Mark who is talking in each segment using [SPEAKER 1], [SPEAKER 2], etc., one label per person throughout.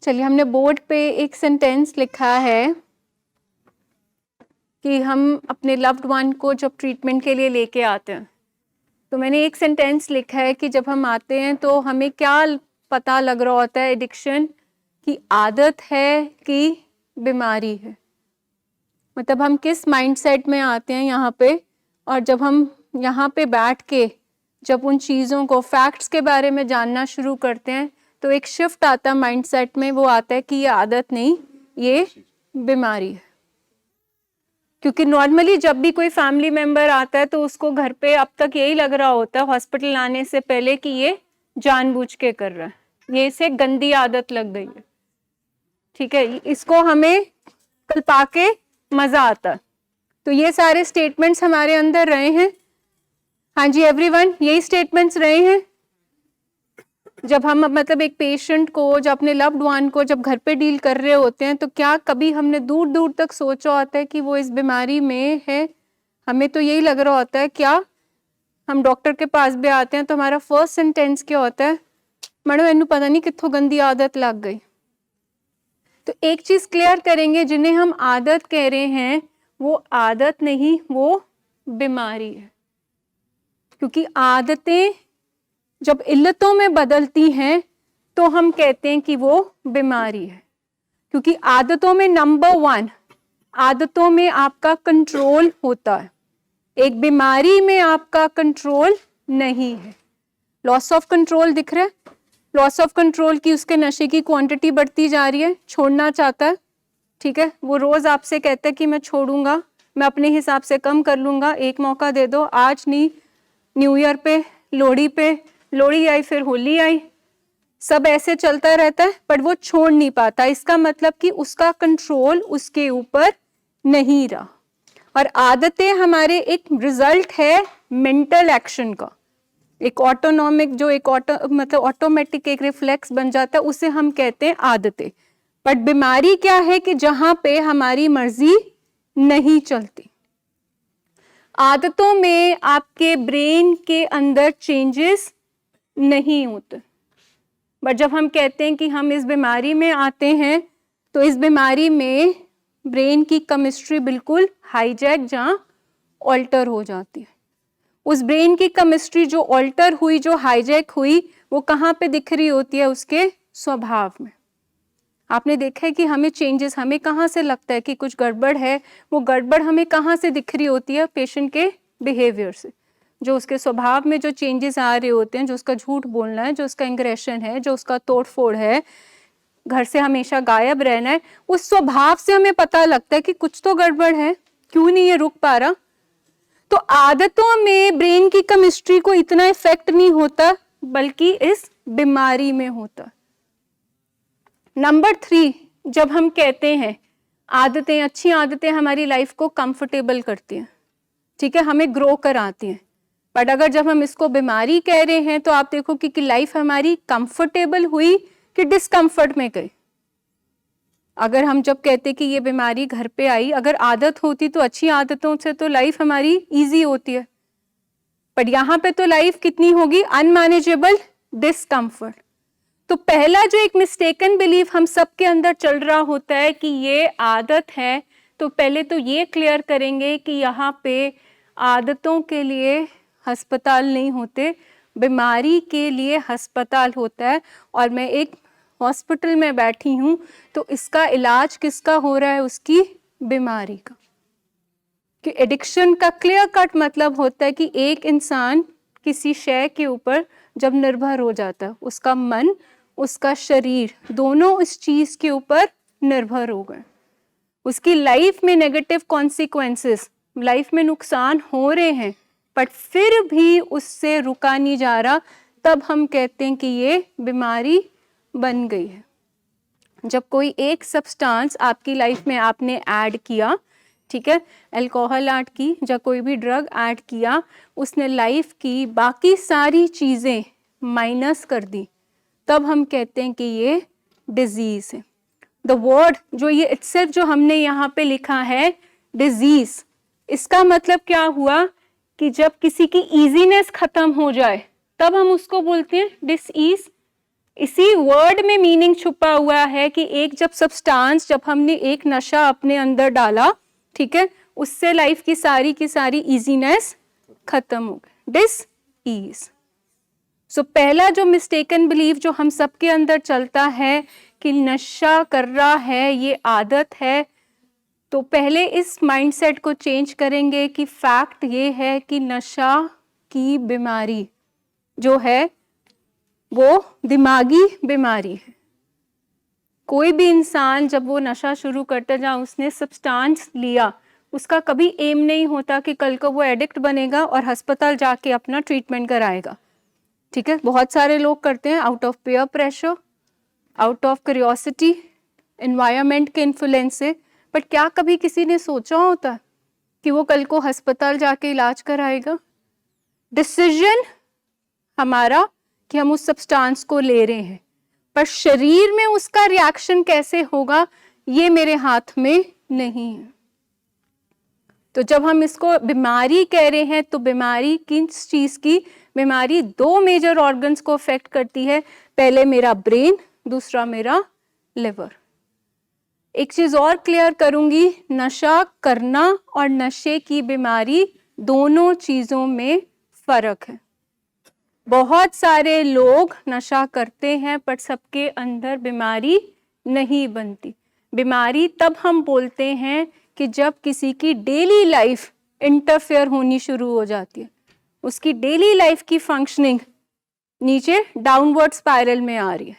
[SPEAKER 1] चलिए, हमने बोर्ड पे एक सेंटेंस लिखा है कि हम अपने लव्ड वन को जब ट्रीटमेंट के लिए लेके आते हैं, तो मैंने एक सेंटेंस लिखा है कि जब हम आते हैं तो हमें क्या पता लग रहा होता है, एडिक्शन की आदत है कि बीमारी है। मतलब हम किस माइंडसेट में आते हैं यहाँ पे, और जब हम यहाँ पे बैठ के जब उन चीज़ों को, फैक्ट्स के बारे में जानना शुरू करते हैं, तो एक शिफ्ट आता है माइंडसेट में। वो आता है कि ये आदत नहीं, ये बीमारी है। क्योंकि नॉर्मली जब भी कोई फैमिली मेंबर आता है तो उसको घर पे अब तक यही लग रहा होता है हॉस्पिटल आने से पहले कि ये जानबूझ के कर रहा है, ये इसे गंदी आदत लग गई है। ठीक है, इसको हमें कल्पा के मजा आता है। तो ये सारे स्टेटमेंट्स हमारे अंदर रहे हैं। हाँ जी एवरीवन, यही स्टेटमेंट्स रहे हैं। जब हम मतलब एक पेशेंट को, जब अपने लव्ड वन को जब घर पे डील कर रहे होते हैं, तो क्या कभी हमने दूर दूर तक सोचा होता है कि वो इस बीमारी में है? हमें तो यही लग रहा होता है। क्या हम डॉक्टर के पास भी आते हैं तो हमारा फर्स्ट सेंटेंस क्या होता है? मैडम इन्हू पता नहीं कित्थों गंदी आदत लग गई। तो एक चीज क्लियर करेंगे, जिन्हें हम आदत कह रहे हैं वो आदत नहीं, वो बीमारी है। क्योंकि आदतें जब इल्लतों में बदलती हैं तो हम कहते हैं कि वो बीमारी है। क्योंकि आदतों में नंबर 1, आदतों में आपका कंट्रोल होता है। एक बीमारी में आपका कंट्रोल नहीं है। लॉस ऑफ कंट्रोल दिख रहा है? लॉस ऑफ कंट्रोल की उसके नशे की क्वांटिटी बढ़ती जा रही है, छोड़ना चाहता है। ठीक है, वो रोज आपसे कहता है कि मैं छोड़ूंगा, मैं अपने हिसाब से कम कर लूंगा, एक मौका दे दो, आज नहीं, न्यू ईयर पे, लोहड़ी आई, फिर होली आई, सब ऐसे चलता रहता है, पर वो छोड़ नहीं पाता। इसका मतलब कि उसका कंट्रोल उसके ऊपर नहीं रहा। और आदतें हमारे एक रिजल्ट है मेंटल एक्शन का, एक ऑटोनॉमिक, जो एक मतलब ऑटोमेटिक एक रिफ्लेक्स बन जाता है, उसे हम कहते हैं आदतें। बट बीमारी क्या है कि जहां पे हमारी मर्जी नहीं चलती। आदतों में आपके ब्रेन के अंदर चेंजेस नहीं होते। बट जब हम कहते हैं कि हम इस बीमारी में आते हैं, तो इस बीमारी में ब्रेन की केमिस्ट्री बिल्कुल हाईजैक, जहां ऑल्टर हो जाती है। उस ब्रेन की केमिस्ट्री जो ऑल्टर हुई, जो हाईजैक हुई, वो कहाँ पे दिख रही होती है? उसके स्वभाव में। आपने देखा है कि हमें चेंजेस, हमें कहाँ से लगता है कि कुछ गड़बड़ है, वो गड़बड़ हमें कहाँ से दिख रही होती है? पेशेंट के बिहेवियर से। जो उसके स्वभाव में जो चेंजेस आ रहे होते हैं, जो उसका झूठ बोलना है, जो उसका इंग्रेशन है, जो उसका तोड़फोड़ है, घर से हमेशा गायब रहना है, उस स्वभाव से हमें पता लगता है कि कुछ तो गड़बड़ है, क्यों नहीं ये रुक पा रहा। तो आदतों में ब्रेन की केमिस्ट्री को इतना इफेक्ट नहीं होता, बल्कि इस बीमारी में होता। नंबर 3, जब हम कहते हैं आदतें, अच्छी आदतें हमारी लाइफ को कंफर्टेबल करती हैं, ठीक है, हमें ग्रो कराती हैं। बट अगर जब हम इसको बीमारी कह रहे हैं, तो आप देखो कि लाइफ हमारी कंफर्टेबल हुई कि डिस्कम्फर्ट में गई। अगर हम जब कहते कि ये बीमारी घर पे आई, अगर आदत होती तो अच्छी आदतों से तो लाइफ हमारी इजी होती है। बट यहाँ पे तो लाइफ कितनी होगी? Unmanageable, discomfort. तो पहला जो एक मिस्टेकन बिलीफ हम सबके अंदर चल रहा होता है कि ये आदत है, तो पहले तो ये क्लियर करेंगे कि यहाँ पे आदतों के लिए अस्पताल नहीं होते, बीमारी के लिए अस्पताल होता है। और मैं एक हॉस्पिटल में बैठी हूँ, तो इसका इलाज किसका हो रहा है? उसकी बीमारी का। कि एडिक्शन का क्लियर कट मतलब होता है कि एक इंसान किसी शय के ऊपर जब निर्भर हो जाता है, उसका मन, उसका शरीर, दोनों इस चीज के ऊपर निर्भर हो गए, उसकी लाइफ में नेगेटिव कॉन्सिक्वेंसेस, लाइफ में नुकसान हो रहे हैं, बट फिर भी उससे रुका नहीं जा रहा, तब हम कहते हैं कि ये बीमारी बन गई है। जब कोई एक सब्सटेंस आपकी लाइफ में आपने ऐड किया, ठीक है, अल्कोहल ऐड की, जब कोई भी ड्रग ऐड किया, उसने लाइफ की बाकी सारी चीज़ें माइनस कर दी, तब हम कहते हैं कि ये डिजीज है। द वर्ड जो ये इटसेल्फ जो हमने यहाँ पे लिखा है डिजीज, इसका मतलब क्या हुआ कि जब किसी की इजीनेस खत्म हो जाए, तब हम उसको बोलते हैं डिसईज। इसी वर्ड में मीनिंग छुपा हुआ है कि एक जब सब्सटेंस, जब हमने एक नशा अपने अंदर डाला, ठीक है, उससे लाइफ की सारी इजीनेस खत्म हो गई, डिस ईज। सो पहला जो मिस्टेकन बिलीफ जो हम सबके अंदर चलता है कि नशा कर रहा है, ये आदत है, तो पहले इस माइंडसेट को चेंज करेंगे कि फैक्ट ये है कि नशा की बीमारी जो है वो दिमागी बीमारी है। कोई भी इंसान जब वो नशा शुरू करता है, जहाँ उसने सब्सटेंस लिया, उसका कभी एम नहीं होता कि कल को वो एडिक्ट बनेगा और अस्पताल जाके अपना ट्रीटमेंट कराएगा, ठीक है। बहुत सारे लोग करते हैं out of peer pressure, out of curiosity, environment के इन्फ्लुएंस से, बट क्या कभी किसी ने सोचा होता कि वो कल को अस्पताल जाके इलाज कराएगा? डिसीजन हमारा कि हम उस सब्सटेंस को ले रहे हैं, पर शरीर में उसका रिएक्शन कैसे होगा ये मेरे हाथ में नहीं है। तो जब हम इसको बीमारी कह रहे हैं, तो बीमारी किस चीज की? बीमारी दो मेजर ऑर्गन्स को अफेक्ट करती है, पहले मेरा ब्रेन, दूसरा मेरा लिवर। एक चीज और क्लियर करूंगी, नशा करना और नशे की बीमारी दोनों चीजों में फर्क है। बहुत सारे लोग नशा करते हैं पर सबके अंदर बीमारी नहीं बनती। बीमारी तब हम बोलते हैं कि जब किसी की डेली लाइफ इंटरफेयर होनी शुरू हो जाती है, उसकी डेली लाइफ की फंक्शनिंग नीचे डाउनवर्ड स्पाइरल में आ रही है,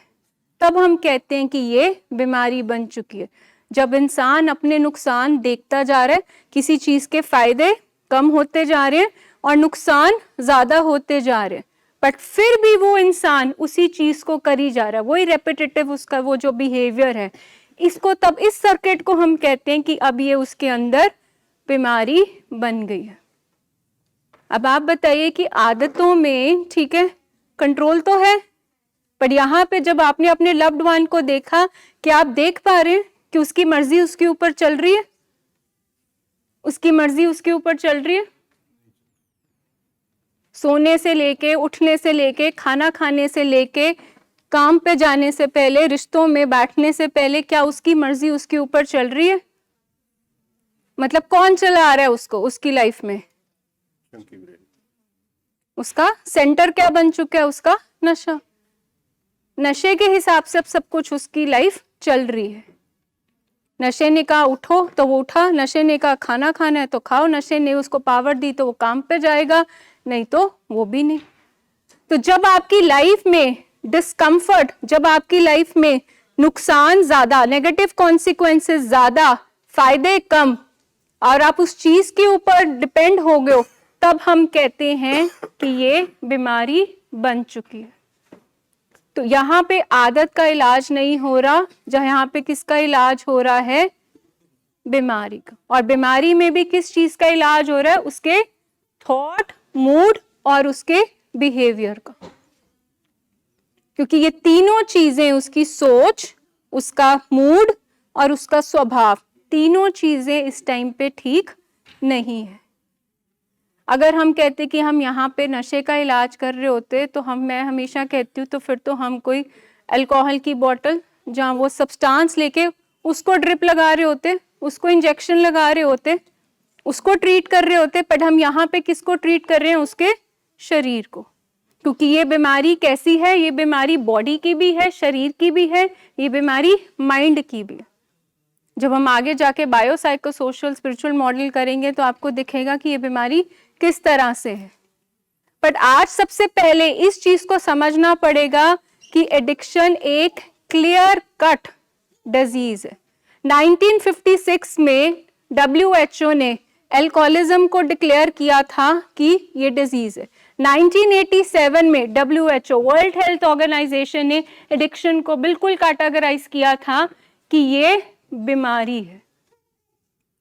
[SPEAKER 1] तब हम कहते हैं कि ये बीमारी बन चुकी है। जब इंसान अपने नुकसान देखता जा रहा है, किसी चीज के फायदे कम होते जा रहे हैं और नुकसान ज्यादा होते जा रहे हैं, बट फिर भी वो इंसान उसी चीज को करी जा रहा है, वही रेपिटेटिव उसका वो जो बिहेवियर है, इसको तब इस सर्किट को हम कहते हैं कि अब ये उसके अंदर बीमारी बन गई है। अब आप बताइए कि आदतों में, ठीक है, कंट्रोल तो है, पर यहाँ पे जब आपने अपने लव्ड वन को देखा, क्या आप देख पा रहे हैं कि उसकी मर्जी उसके ऊपर चल रही है? उसकी मर्जी उसके ऊपर चल रही है? सोने से लेके, उठने से लेके, खाना खाने से लेके, काम पे जाने से पहले, रिश्तों में बैठने से पहले, क्या उसकी मर्जी उसके ऊपर चल रही है? मतलब कौन चला रहा है उसको, उसकी लाइफ में? उसका सेंटर क्या बन चुका है? उसका नशा। नशे के हिसाब से सब कुछ उसकी लाइफ चल रही है। नशे ने कहा उठो तो वो उठा, नशे ने कहा खाना खाना है तो खाओ, नशे ने उसको पावर दी तो वो काम पे जाएगा, नहीं तो वो भी नहीं। तो जब आपकी लाइफ में डिस्कम्फर्ट, जब आपकी लाइफ में नुकसान ज्यादा, नेगेटिव कॉन्सिक्वेंसेस ज्यादा, फायदे कम, और आप उस चीज के ऊपर डिपेंड हो गए हो, तब हम कहते हैं कि ये बीमारी बन चुकी है। तो यहाँ पे आदत का इलाज नहीं हो रहा, जहाँ यहाँ पे किसका इलाज हो रहा है? बीमारी का। और बीमारी में भी किस चीज का इलाज हो रहा है? उसके थॉट, मूड और उसके बिहेवियर का। क्योंकि ये तीनों चीजें, उसकी सोच, उसका मूड और उसका स्वभाव, तीनों चीजें इस टाइम पे ठीक नहीं है। अगर हम कहते कि हम यहाँ पे नशे का इलाज कर रहे होते, तो मैं हमेशा कहती हूँ, तो फिर तो हम कोई अल्कोहल की बोतल जहाँ वो सब्सटेंस लेके उसको ड्रिप लगा रहे होते, उसको इंजेक्शन लगा रहे होते, उसको ट्रीट कर रहे होते, पर हम यहाँ पे किसको ट्रीट कर रहे हैं? उसके शरीर को। क्योंकि ये बीमारी कैसी है? ये बीमारी बॉडी की भी है, शरीर की भी है, ये बीमारी माइंड की भी है। जब हम आगे जाके बायोसाइकोसोशल स्पिरिचुअल मॉडल करेंगे तो आपको दिखेगा कि ये बीमारी किस तरह से है। बट आज सबसे पहले इस चीज को समझना पड़ेगा कि एडिक्शन एक क्लियर कट डिजीज है। 1956 में WHO ने अल्कोहलिज्म को डिक्लेयर किया था कि ये डिजीज है। 1987 में WHO, वर्ल्ड हेल्थ ऑर्गेनाइजेशन, ने एडिक्शन को बिल्कुल कैटेगराइज किया था कि ये बीमारी है,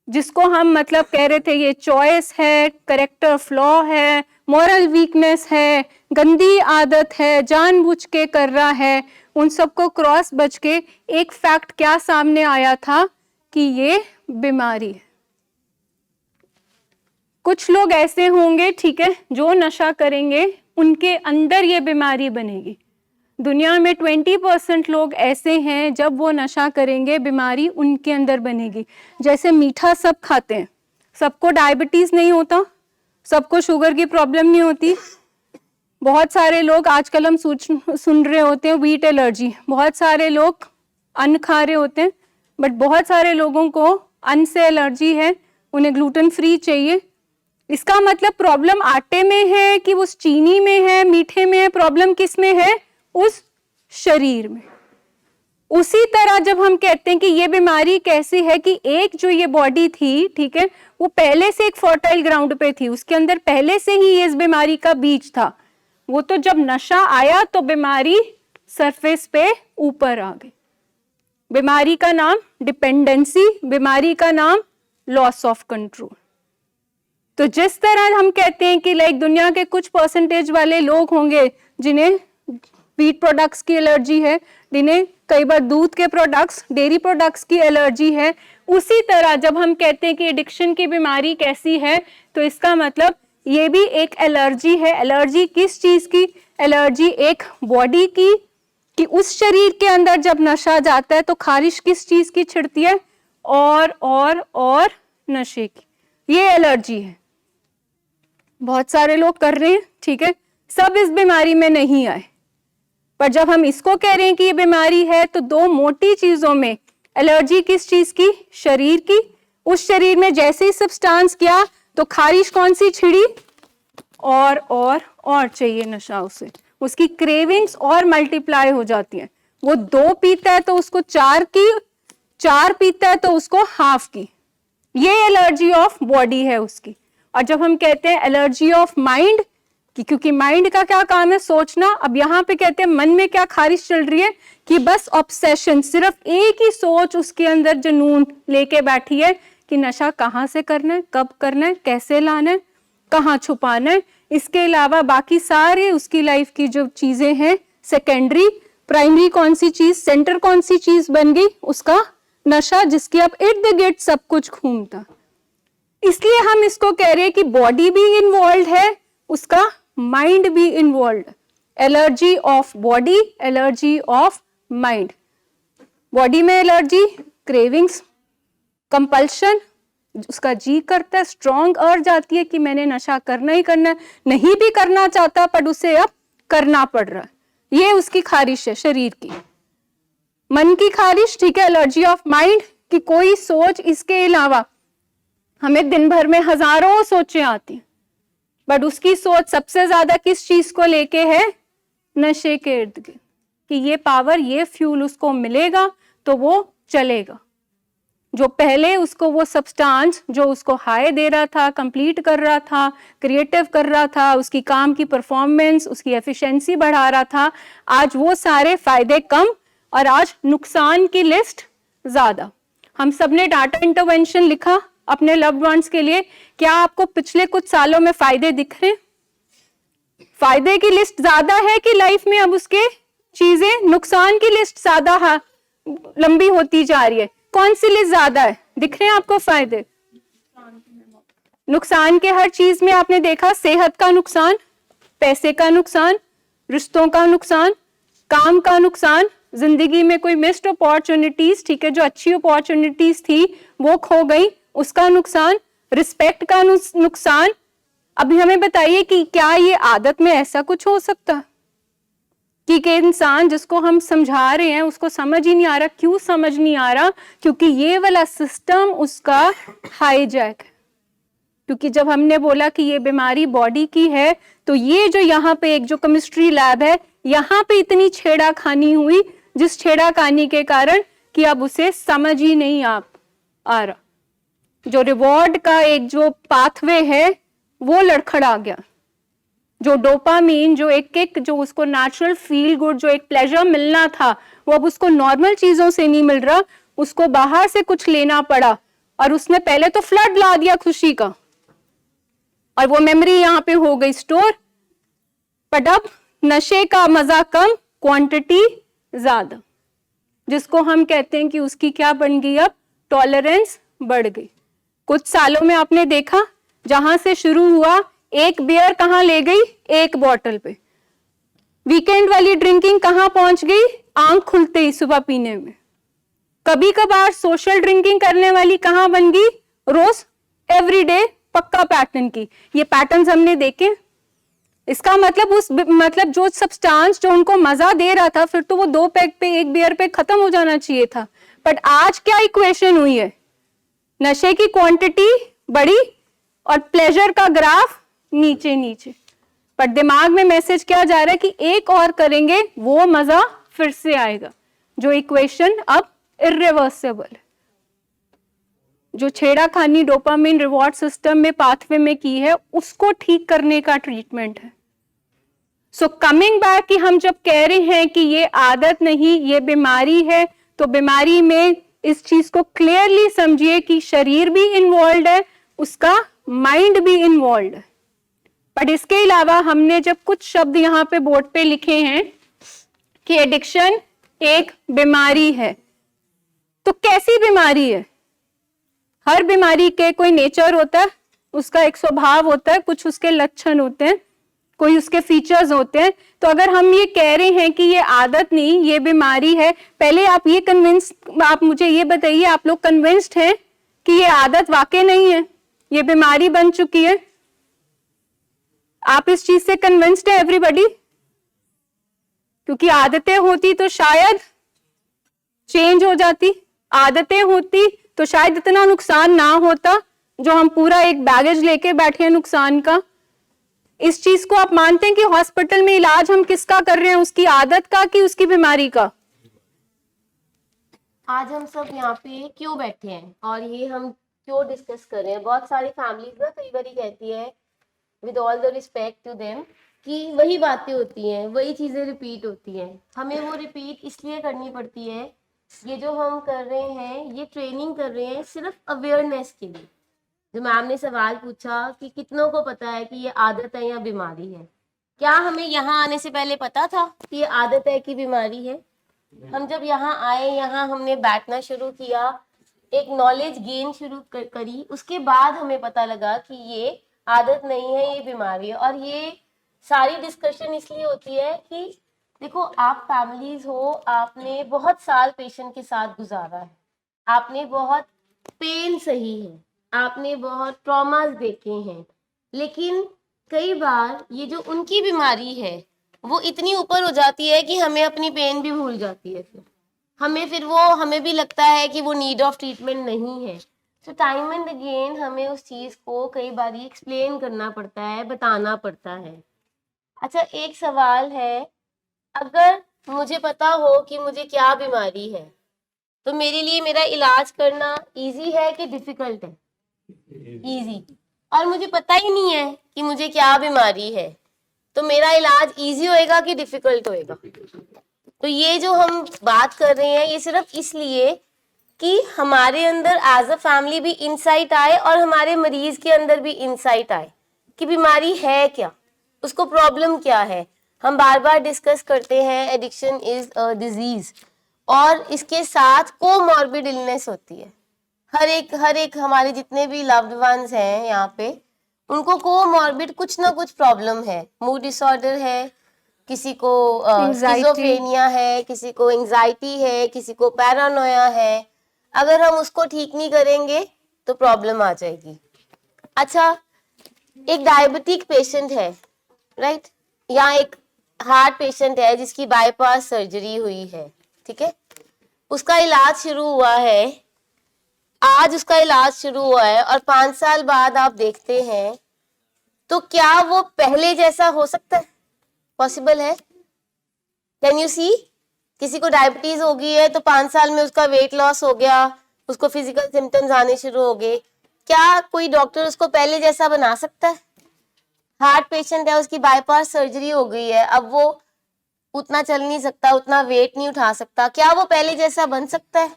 [SPEAKER 1] जिसको हम मतलब कह रहे थे ये चॉइस है, करेक्टर फ्लॉ है, मॉरल वीकनेस है, गंदी आदत है, जानबूझ के कर रहा है, उन सबको क्रॉस बच के एक फैक्ट क्या सामने आया था कि ये बीमारी है। कुछ लोग ऐसे होंगे, ठीक है, जो नशा करेंगे उनके अंदर ये बीमारी बनेगी, दुनिया में 20% लोग ऐसे हैं जब वो नशा करेंगे बीमारी उनके अंदर बनेगी। जैसे मीठा सब खाते हैं, सबको डायबिटीज नहीं होता, सबको शुगर की प्रॉब्लम नहीं होती। बहुत सारे लोग आजकल हम सुन रहे होते हैं व्हीट एलर्जी, बहुत सारे लोग अन्न खा रहे होते हैं, बट बहुत सारे लोगों को अन्न से एलर्जी है, उन्हें ग्लूटेन फ्री चाहिए। इसका मतलब प्रॉब्लम आटे में है कि उस चीनी में है, मीठे में है, प्रॉब्लम किस में है? उस शरीर में। उसी तरह जब हम कहते हैं कि ये बीमारी कैसी है कि एक जो ये बॉडी थी, ठीक है, वो पहले से एक फर्टाइल ग्राउंड पे थी, उसके अंदर पहले से ही इस बीमारी का बीज था। वो तो जब नशा आया तो बीमारी सरफेस पे ऊपर आ गई। बीमारी का नाम डिपेंडेंसी, बीमारी का नाम लॉस ऑफ कंट्रोल। तो जिस तरह हम कहते हैं कि लाइक दुनिया के कुछ परसेंटेज वाले लोग होंगे जिन्हें व्हीट प्रोडक्ट्स की एलर्जी है, जिन्हें कई बार दूध के प्रोडक्ट्स, डेयरी प्रोडक्ट्स की एलर्जी है, उसी तरह जब हम कहते हैं कि एडिक्शन की बीमारी कैसी है, तो इसका मतलब ये भी एक एलर्जी है। एलर्जी किस चीज की? एलर्जी एक बॉडी की, कि उस शरीर के अंदर जब नशा जाता है तो खारिश किस चीज की छिड़ती है? और नशे की। ये एलर्जी है। बहुत सारे लोग कर रहे हैं, ठीक है, सब इस बीमारी में नहीं आए, पर जब हम इसको कह रहे हैं कि ये बीमारी है तो दो मोटी चीजों में एलर्जी किस चीज की? शरीर की। उस शरीर में जैसे ही सब्सटेंस किया तो खारिश कौन सी छिड़ी? और चाहिए नशा उसे, उसकी क्रेविंग्स और मल्टीप्लाई हो जाती हैं। वो 2 पीता है तो उसको 4 की, 4 पीता है तो उसको हाफ की। ये एलर्जी ऑफ बॉडी है उसकी। और जब हम कहते हैं एलर्जी ऑफ माइंड, क्योंकि माइंड का क्या काम है? सोचना। अब यहाँ पे कहते हैं मन में क्या खारिश चल रही है कि बस ऑब्सेशन, सिर्फ एक ही सोच उसके अंदर जुनून लेके बैठी है कि नशा कहाँ से करना है, कब करना है, कैसे लाना है, कहाँ छुपाना है। इसके अलावा बाकी सारे उसकी लाइफ की जो चीजें हैं सेकेंडरी, प्राइमरी कौन सी चीज, सेंटर कौन सी चीज बन गई? उसका नशा, जिसकी अब इर्द गिर्द सब कुछ घूमता। इसलिए हम इसको कह रहे हैं कि बॉडी भी इन्वॉल्व है, उसका माइंड भी involve. Allergy of body, allergy of mind. Body में एलर्जी, क्रेविंग्स, कंपल्शन, उसका जी करता है, स्ट्रॉन्ग अर्ज आती है कि मैंने नशा करना ही करना है, नहीं भी करना चाहता पर उसे अब करना पड़ रहा है। ये उसकी खारिश है शरीर की। मन की खारिश, ठीक है, एलर्जी ऑफ माइंड, कि कोई सोच, इसके अलावा हमें दिन भर में हजारों सोचें आती हैं, बट उसकी सोच सबसे ज्यादा किस चीज को लेके है? नशे के इर्द गिर्द, कि ये पावर, ये फ्यूल उसको मिलेगा तो वो चलेगा। जो पहले उसको वो सब्सटेंस जो उसको हाई दे रहा था, कंप्लीट कर रहा था, क्रिएटिव कर रहा था, उसकी काम की परफॉर्मेंस, उसकी एफिशिएंसी बढ़ा रहा था, आज वो सारे फायदे कम और आज नुकसान की लिस्ट ज्यादा। हम सब ने डाटा इंटरवेंशन लिखा अपने लव्ड वंस के लिए। क्या आपको पिछले कुछ सालों में फायदे दिख रहे हैं? फायदे की लिस्ट ज्यादा है कि लाइफ में अब उसके चीजें, नुकसान की लिस्ट ज्यादा लंबी होती जा रही है? कौन सी लिस्ट ज्यादा है? दिख रहे हैं आपको फायदे? नुकसान के हर चीज में आपने देखा, सेहत का नुकसान, पैसे का नुकसान, रिश्तों का नुकसान, काम का नुकसान, जिंदगी में कोई मिस्ड अपॉर्चुनिटीज, ठीक है, जो अच्छी अपॉर्चुनिटीज थी वो खो गई, उसका नुकसान, रिस्पेक्ट का नुकसान। अभी हमें बताइए कि क्या ये आदत में ऐसा कुछ हो सकता कि इंसान जिसको हम समझा रहे हैं उसको समझ ही नहीं आ रहा? क्यों समझ नहीं आ रहा? क्योंकि ये वाला सिस्टम उसका हाईजैक है। क्योंकि जब हमने बोला कि ये बीमारी बॉडी की है, तो ये जो यहाँ पे एक जो केमिस्ट्री लैब है, यहाँ पे इतनी छेड़ाखानी हुई, जिस छेड़ाखानी के कारण कि अब उसे समझ ही नहीं आ रहा। जो रिवॉर्ड का एक जो पाथवे है वो लड़खड़ा गया। जो डोपामीन, जो एक किक, जो उसको नेचुरल फील गुड, जो एक प्लेजर मिलना था, वो अब उसको नॉर्मल चीजों से नहीं मिल रहा, उसको बाहर से कुछ लेना पड़ा। और उसने पहले तो फ्लड ला दिया खुशी का, और वो मेमोरी यहाँ पे हो गई स्टोर। बट अब नशे का मजा कम, क्वांटिटी ज्यादा, जिसको हम कहते हैं कि उसकी क्या बन गई? अब टॉलरेंस बढ़ गई। कुछ सालों में आपने देखा, जहां से शुरू हुआ एक बियर कहां ले गई? एक बॉटल पे। वीकेंड वाली ड्रिंकिंग कहाँ पहुंच गई? आंख खुलते ही सुबह पीने में। कभी कभार सोशल ड्रिंकिंग करने वाली कहाँ बन गई? रोज एवरीडे पक्का पैटर्न की। ये पैटर्न्स हमने देखे। इसका मतलब जो सब्सटेंस जो उनको मजा दे रहा था, फिर तो वो 2 पैक पे 1 बियर पे खत्म हो जाना चाहिए था। बट आज क्या इक्वेशन हुई है? नशे की क्वांटिटी बढ़ी और प्लेजर का ग्राफ नीचे नीचे। पर दिमाग में मैसेज क्या जा रहा है कि एक और करेंगे वो मजा फिर से आएगा। जो इक्वेशन अब इर्रिवर्सिबल है, जो छेड़ाखानी डोपामिन रिवॉर्ड सिस्टम में पाथवे में की है, उसको ठीक करने का ट्रीटमेंट है। सो कमिंग बैक कि हम जब कह रहे हैं कि ये आदत नहीं, ये बीमारी है, तो बीमारी में इस चीज को क्लियरली समझिए कि शरीर भी इन्वॉल्व है, उसका माइंड भी इन्वॉल्व है। बट इसके अलावा हमने जब कुछ शब्द यहाँ पे बोर्ड पे लिखे हैं कि एडिक्शन एक बीमारी है, तो कैसी बीमारी है? हर बीमारी के कोई नेचर होता है, उसका एक स्वभाव होता है, कुछ उसके लक्षण होते हैं, कोई उसके फीचर्स होते हैं। तो अगर हम ये कह रहे हैं कि ये आदत नहीं, ये बीमारी है, पहले आप मुझे ये बताइए, आप लोग कन्विंस्ड हैं कि ये आदत वाकई नहीं है, ये बीमारी बन चुकी है? आप इस चीज से कन्विंस्ड है एवरीबॉडी? क्योंकि आदतें होती तो शायद चेंज हो जाती, आदतें होती तो शायद इतना नुकसान ना होता जो हम पूरा एक बैगेज लेके बैठे हैं नुकसान का। इस चीज को आप मानते हैं कि हॉस्पिटल में इलाज हम किसका कर रहे हैं, उसकी आदत का कि उसकी बीमारी का?
[SPEAKER 2] आज हम सब यहाँ पे क्यों बैठे हैं और ये हम क्यों डिस्कस कर रहे हैं? बहुत सारी फैमिलीज ना कई बार कहती है, with all the respect to them, कि वही बातें होती हैं, वही चीजें रिपीट होती हैं। हमें वो रिपीट इसलिए करनी पड़ती है, ये जो हम कर रहे हैं, ये ट्रेनिंग कर रहे हैं सिर्फ अवेयरनेस के लिए। जो मैम ने सवाल पूछा कि कितनों को पता है कि ये आदत है या बीमारी है, क्या हमें यहाँ आने से पहले पता था कि ये आदत है कि बीमारी है? हम जब यहाँ आए, यहाँ हमने बैठना शुरू किया, एक नॉलेज गेन शुरू करी, उसके बाद हमें पता लगा कि ये आदत नहीं है, ये बीमारी है। और ये सारी डिस्कशन इसलिए होती है कि देखो, आप फैमिलीज हो, आपने बहुत साल पेशेंट के साथ गुजारा है, आपने बहुत पेन सही है, आपने बहुत ट्रॉमास देखे हैं, लेकिन कई बार ये जो उनकी बीमारी है वो इतनी ऊपर हो जाती है कि हमें अपनी पेन भी भूल जाती है। फिर हमें भी लगता है कि वो नीड ऑफ ट्रीटमेंट नहीं है। तो टाइम एंड अगेन हमें उस चीज को कई बार एक्सप्लेन करना पड़ता है, बताना पड़ता है। अच्छा, एक सवाल है, अगर मुझे पता हो कि मुझे क्या बीमारी है, तो मेरे लिए मेरा इलाज करना इजी है कि डिफिकल्ट है? इजी। और मुझे पता ही नहीं है कि मुझे क्या बीमारी है, तो मेरा इलाज इजी होएगा कि डिफिकल्ट होएगा? तो ये जो हम बात कर रहे हैं, ये सिर्फ इसलिए कि हमारे अंदर एज अ फैमिली भी इंसाइट आए और हमारे मरीज के अंदर भी इंसाइट आए कि बीमारी है क्या, उसको प्रॉब्लम क्या है। हम बार बार डिस्कस करते हैं एडिक्शन इज अ डिजीज, और इसके साथ कोमॉर्बिड इलनेस होती है। हर एक हमारे जितने भी लव्ड वंस हैं यहाँ पे, उनको कोमॉर्बिड कुछ ना कुछ प्रॉब्लम है। मूड डिसऑर्डर है, किसी को स्किज़ोफ्रेनिया है, किसी को एंजाइटी है, किसी को पैरानोया है। अगर हम उसको ठीक नहीं करेंगे तो प्रॉब्लम आ जाएगी। अच्छा, एक डायबिटिक पेशेंट है, राइट, या एक हार्ट पेशेंट है जिसकी बाईपास सर्जरी हुई है, ठीक है, उसका इलाज शुरू हुआ है, आज उसका इलाज शुरू हुआ है, और 5 साल बाद आप देखते हैं तो क्या वो पहले जैसा हो सकता है? पॉसिबल है? Can you see? किसी को डायबिटीज हो गई है तो 5 साल में उसका वेट लॉस हो गया, उसको फिजिकल सिम्टम्स आने शुरू हो गए, क्या कोई डॉक्टर उसको पहले जैसा बना सकता है? हार्ट पेशेंट है, उसकी बाईपास सर्जरी हो गई है, अब वो उतना चल नहीं सकता, उतना वेट नहीं उठा सकता, क्या वो पहले जैसा बन सकता है?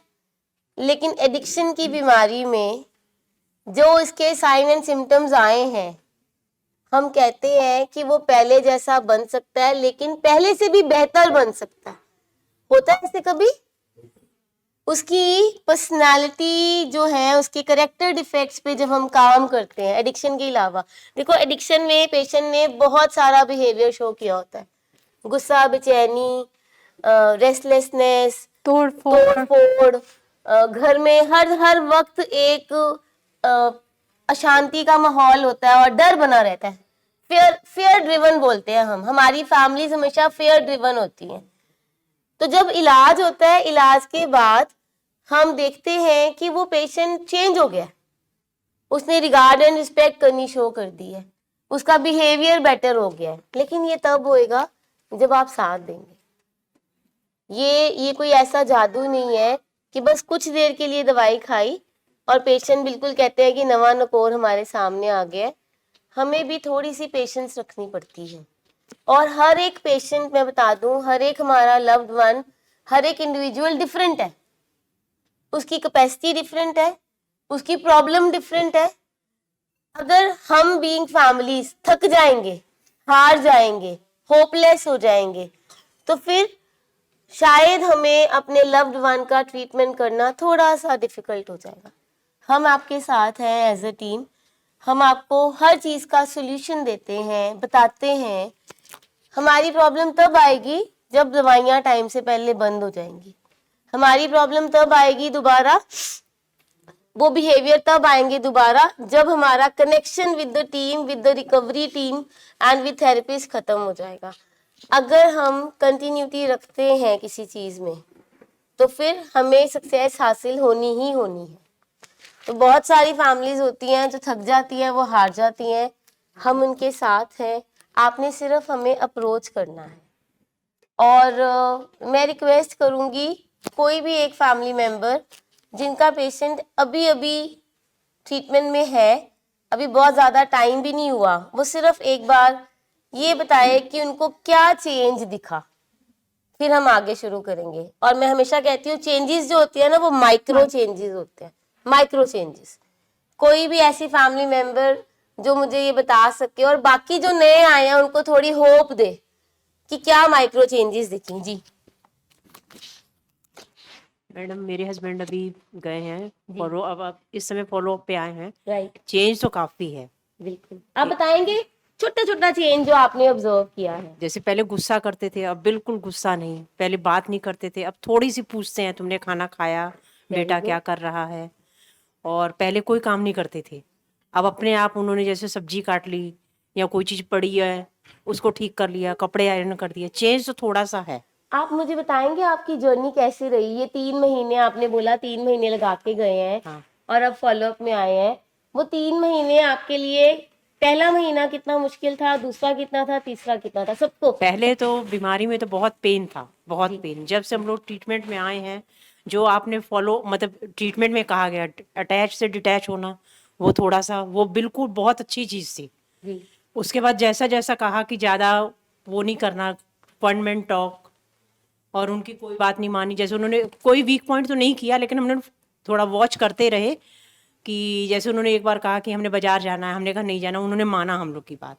[SPEAKER 2] लेकिन एडिक्शन की बीमारी में जो इसके साइन एंड सिम्टम्स आए हैं, हम कहते हैं कि वो पहले जैसा बन सकता है, लेकिन पहले से भी बेहतर बन सकता है। होता है ऐसे कभी? उसकी पर्सनालिटी जो है, उसके करेक्टर डिफेक्ट्स पे जब हम काम करते हैं एडिक्शन के अलावा, देखो एडिक्शन में पेशेंट ने बहुत सारा बिहेवियर शो किया होता है, गुस्सा, बेचैनी, रेस्टलेसनेस,
[SPEAKER 1] तोड़ फोड़,
[SPEAKER 2] तोड़-फोड़, घर में हर वक्त एक अशांति का माहौल होता है और डर बना रहता है। फेयर ड्रिवन बोलते हैं हम, हमारी फैमिलीज हमेशा फेयर ड्रिवन होती हैं। तो जब इलाज होता है, इलाज के बाद हम देखते हैं कि वो पेशेंट चेंज हो गया, उसने रिगार्ड एंड रिस्पेक्ट करनी शो कर दी है, उसका बिहेवियर बेटर हो गया है। लेकिन ये तब होएगा जब आप साथ देंगे। ये कोई ऐसा जादू नहीं है कि बस कुछ देर के लिए दवाई खाई और पेशेंट बिल्कुल कहते हैं कि नवा नकोर हमारे सामने आ गया है। हमें भी थोड़ी सी पेशेंस रखनी पड़ती है। और हर एक पेशेंट, मैं बता दूं, हर एक हमारा लव्ड वन, हर एक इंडिविजुअल डिफरेंट है, उसकी कैपेसिटी डिफरेंट है, उसकी प्रॉब्लम डिफरेंट है। अगर हम बीइंग फैमिलीज थक जाएंगे, हार जाएंगे, होपलेस हो जाएंगे, तो फिर शायद हमें अपने लव्ड वन का ट्रीटमेंट करना थोड़ा सा डिफिकल्ट हो जाएगा। हम आपके साथ हैं एज अ टीम, हम आपको हर चीज का सोल्यूशन देते हैं, बताते हैं। हमारी प्रॉब्लम तब आएगी जब दवाइयाँ टाइम से पहले बंद हो जाएंगी। हमारी प्रॉब्लम तब आएगी दोबारा, वो बिहेवियर तब आएंगे दोबारा जब हमारा connection with the team, with the recovery team and with therapist खत्म हो जाएगा। अगर हम कंटिन्यूटी रखते हैं किसी चीज में, तो फिर हमें सक्सेस हासिल होनी ही होनी है। तो बहुत सारी फैमिलीज होती हैं जो थक जाती हैं, वो हार जाती हैं, हम उनके साथ हैं। आपने सिर्फ हमें अप्रोच करना है। और मैं रिक्वेस्ट करूंगी, कोई भी एक फैमिली मेंबर जिनका पेशेंट अभी अभी ट्रीटमेंट में है, अभी बहुत ज़्यादा टाइम भी नहीं हुआ, वो सिर्फ एक बार ये बताए कि उनको क्या चेंज दिखा, फिर हम आगे शुरू करेंगे। और मैं हमेशा कहती हूँ, चेंजेस जो होती है ना, वो माइक्रो चेंजेस होते हैं, माइक्रो चेंजेस। कोई भी ऐसी फैमिली मेंबर जो मुझे ये बता सके और बाकी जो नए आए हैं उनको थोड़ी होप दे कि क्या माइक्रो चेंजेस दिखी। जी
[SPEAKER 3] मैडम, मेरे हस्बैंड अभी गए हैं
[SPEAKER 2] जी।
[SPEAKER 3] फॉलो, अब आप इस समय फॉलो अप पे आए हैं।
[SPEAKER 2] राइट,
[SPEAKER 3] चेंज तो काफी है।
[SPEAKER 2] बिल्कुल। आप बताएंगे छोटा छोटा चेंज जो आपने ऑब्जर्व किया है?
[SPEAKER 3] जैसे पहले गुस्सा करते थे, अब बिल्कुल गुस्सा नहीं। पहले बात नहीं करते थे, अब थोड़ी सी पूछते हैं, तुमने खाना खाया, बेटा क्या कर रहा है। और पहले कोई काम नहीं करते थे, अब अपने आप उन्होंने जैसे सब्जी काट ली या कोई चीज पड़ी है उसको ठीक कर लिया, कपड़े आयरन कर दिए। चेंज तो थोड़ा सा है।
[SPEAKER 2] आप मुझे बताएंगे आपकी जर्नी कैसी रही? ये 3 महीने आपने बोला 3 महीने लगा के गए हैं।
[SPEAKER 3] हाँ।
[SPEAKER 2] और अब फॉलोअप में आए हैं। वो 3 महीने आपके लिए, पहला महीना कितना मुश्किल था, दूसरा कितना था, तीसरा कितना था सबको?
[SPEAKER 3] पहले तो बीमारी में तो बहुत पेन था, बहुत
[SPEAKER 2] जी।
[SPEAKER 3] पेन। जब से हम लोग ट्रीटमेंट में आए हैं, जो आपने फॉलो मतलब ट्रीटमेंट में कहा गया अटैच से डिटैच होना, वो थोड़ा सा, वो बिल्कुल बहुत अच्छी चीज थी।
[SPEAKER 2] जी
[SPEAKER 3] उसके बाद जैसा जैसा कहा कि ज्यादा वो नहीं करना, फंड टॉक, और उनकी कोई बात नहीं मानी। जैसे उन्होंने कोई वीक पॉइंट तो नहीं किया, लेकिन हमने थोड़ा वॉच करते रहे कि जैसे उन्होंने एक बार कहा कि हमने बाजार जाना है, हमने कहा नहीं जाना, उन्होंने माना हम लोग की बात।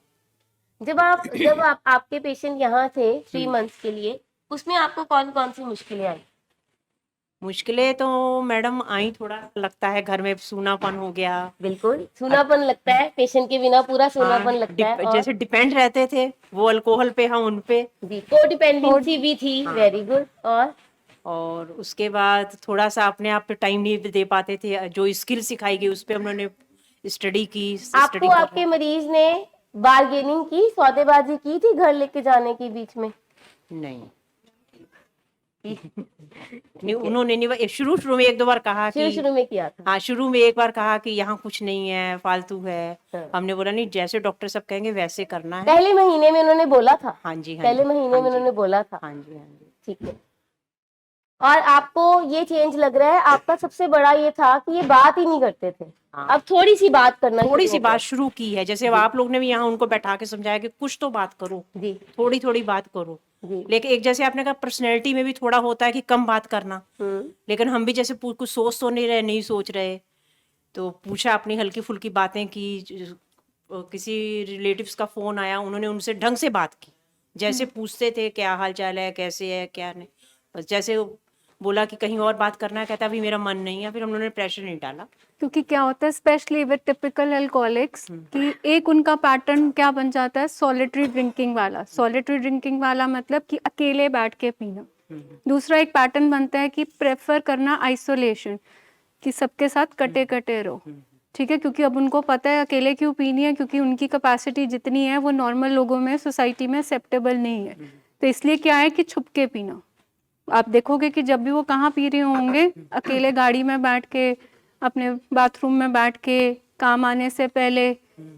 [SPEAKER 2] जब आप आपके पेशेंट यहाँ थे 3 मंथ्स के लिए, उसमें आपको कौन कौन सी मुश्किलें आई?
[SPEAKER 3] मुश्किलें तो मैडम आई, थोड़ा लगता है घर में सूनापन हो गया।
[SPEAKER 2] बिल्कुल, सूनापन लगता है, पेशेंट के बिना पूरा सूनापन
[SPEAKER 3] हाँ,
[SPEAKER 2] लगता है। और
[SPEAKER 3] जैसे डिपेंड रहते थे वो अल्कोहल पे, हम उन पे।
[SPEAKER 2] जी, कोडिपेंडेंसी भी थी।
[SPEAKER 3] हाँ।
[SPEAKER 2] Very good.
[SPEAKER 3] और उसके बाद थोड़ा सा अपने आप पे टाइम नहीं दे पाते थे। जो स्किल सिखाई गई उस पे उन्होंने स्टडी की।
[SPEAKER 2] आपको आपके मरीज ने बार्गेनिंग की, सौदेबाजी की थी घर लेके जाने के बीच में?
[SPEAKER 3] नहीं नहीं, उन्होंने नहीं। शुरू में एक दो बार कहा कि
[SPEAKER 2] शुरू में किया था।
[SPEAKER 3] हाँ, शुरू में एक बार कहा कि यहाँ कुछ नहीं है, फालतू है।
[SPEAKER 2] हाँ।
[SPEAKER 3] हमने बोला नहीं, जैसे डॉक्टर सब कहेंगे वैसे करना है।
[SPEAKER 2] पहले महीने में उन्होंने बोला था?
[SPEAKER 3] हाँ जी, हाँ
[SPEAKER 2] पहले
[SPEAKER 3] जी,
[SPEAKER 2] महीने
[SPEAKER 3] हाँ
[SPEAKER 2] में
[SPEAKER 3] जी,
[SPEAKER 2] उन्होंने बोला था।
[SPEAKER 3] हाँ जी, हाँ जी।
[SPEAKER 2] ठीक है। और आपको ये चेंज लग रहा है, आपका सबसे बड़ा ये था कि ये बात ही नहीं करते थे।
[SPEAKER 3] हाँ।
[SPEAKER 2] अब थोड़ी सी बात करना,
[SPEAKER 3] थोड़ी सी बात शुरू की है। जैसे अब आप लोग ने भी यहाँ उनको बैठा के समझाया कि कुछ तो बात करो,
[SPEAKER 2] जी
[SPEAKER 3] थोड़ी थोड़ी बात करो।
[SPEAKER 2] जी।
[SPEAKER 3] लेकिन एक जैसे आपने कहा पर्सनैलिटी में भी थोड़ा होता है कि कम बात करना, लेकिन हम भी जैसे कुछ सोच तो नहीं रहे, नहीं सोच रहे, तो पूछा अपनी हल्की फुल्की बातें की। किसी रिलेटिव्स का फोन आया, उन्होंने उनसे ढंग से बात की, जैसे पूछते थे क्या हाल चाल है, कैसे है, क्या नहीं। बस जैसे बोला कि कहीं और बात करना है, कहता अभी मेरा मन नहीं है, फिर हम लोगों ने प्रेशर नहीं डाला।
[SPEAKER 1] क्योंकि क्या होता है स्पेशली विद टिपिकल अल्कोहलिक्स कि एक उनका पैटर्न क्या बन जाता है, सॉलिटरी ड्रिंकिंग वाला। सॉलिटरी ड्रिंकिंग वाला मतलब कि अकेले बैठ के पीना। दूसरा एक पैटर्न बनता है कि प्रेफर करना आइसोलेशन, कि सबके साथ कटे कटे रहो, ठीक है, क्योंकि अब उनको पता है अकेले क्यों पीनी है, क्योंकि उनकी कैपेसिटी जितनी है वो नॉर्मल लोगों में, सोसाइटी में एक्सेप्टेबल नहीं है। तो इसलिए क्या है कि छुप के पीना। आप देखोगे कि जब भी वो कहाँ पी रहे होंगे, अकेले गाड़ी में बैठ के, अपने बाथरूम में बैठ के, काम आने से पहले,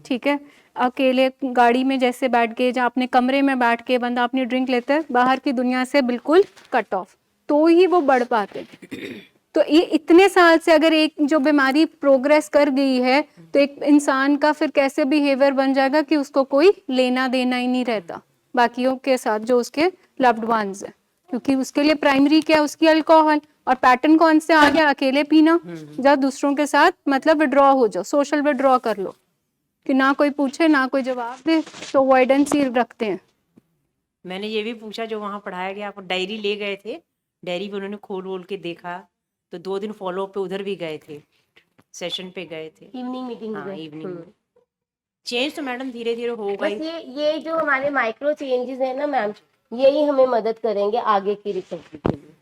[SPEAKER 1] ठीक है, अकेले गाड़ी में जैसे बैठ के, जहाँ अपने कमरे में बैठ के बंदा अपनी ड्रिंक लेता है, बाहर की दुनिया से बिल्कुल कट ऑफ, तो ही वो बढ़ पाते। तो ये इतने साल से अगर एक जो बीमारी प्रोग्रेस कर गई है, तो एक इंसान का फिर कैसे बिहेवियर बन जाएगा कि उसको कोई लेना देना ही नहीं रहता बाकियों के साथ जो उसके लव्ड वंस है, क्योंकि उसके लिए प्राइमरी क्या है, उसकी अल्कोहल। और पैटर्न कौन से आ गया, अकेले पीना, जब दूसरों के साथ मतलब विड्रॉ हो जाओ, सोशल विड्रॉ कर लो, कि ना कोई पूछे ना कोई जवाब दे, तो अवॉइडेंस ही रखते हैं।
[SPEAKER 3] मैंने ये भी पूछा जो वहाँ पढ़ाया गया, आप डायरी ले गए थे, डायरी भी उन्होंने खोल वोल के देखा, तो 2 दिन फॉलो अप पे उधर भी गए थे, सेशन पे गए थे,
[SPEAKER 2] इवनिंग मीटिंग
[SPEAKER 3] हाँ
[SPEAKER 2] में।
[SPEAKER 3] इवनिंग। चेंज तो मैडम धीरे धीरे होगा
[SPEAKER 2] बस
[SPEAKER 3] ही।
[SPEAKER 2] ये जो हमारे माइक्रो चेंजेस है ना मैम, यही हमें मदद करेंगे आगे की रिकवरी के लिए।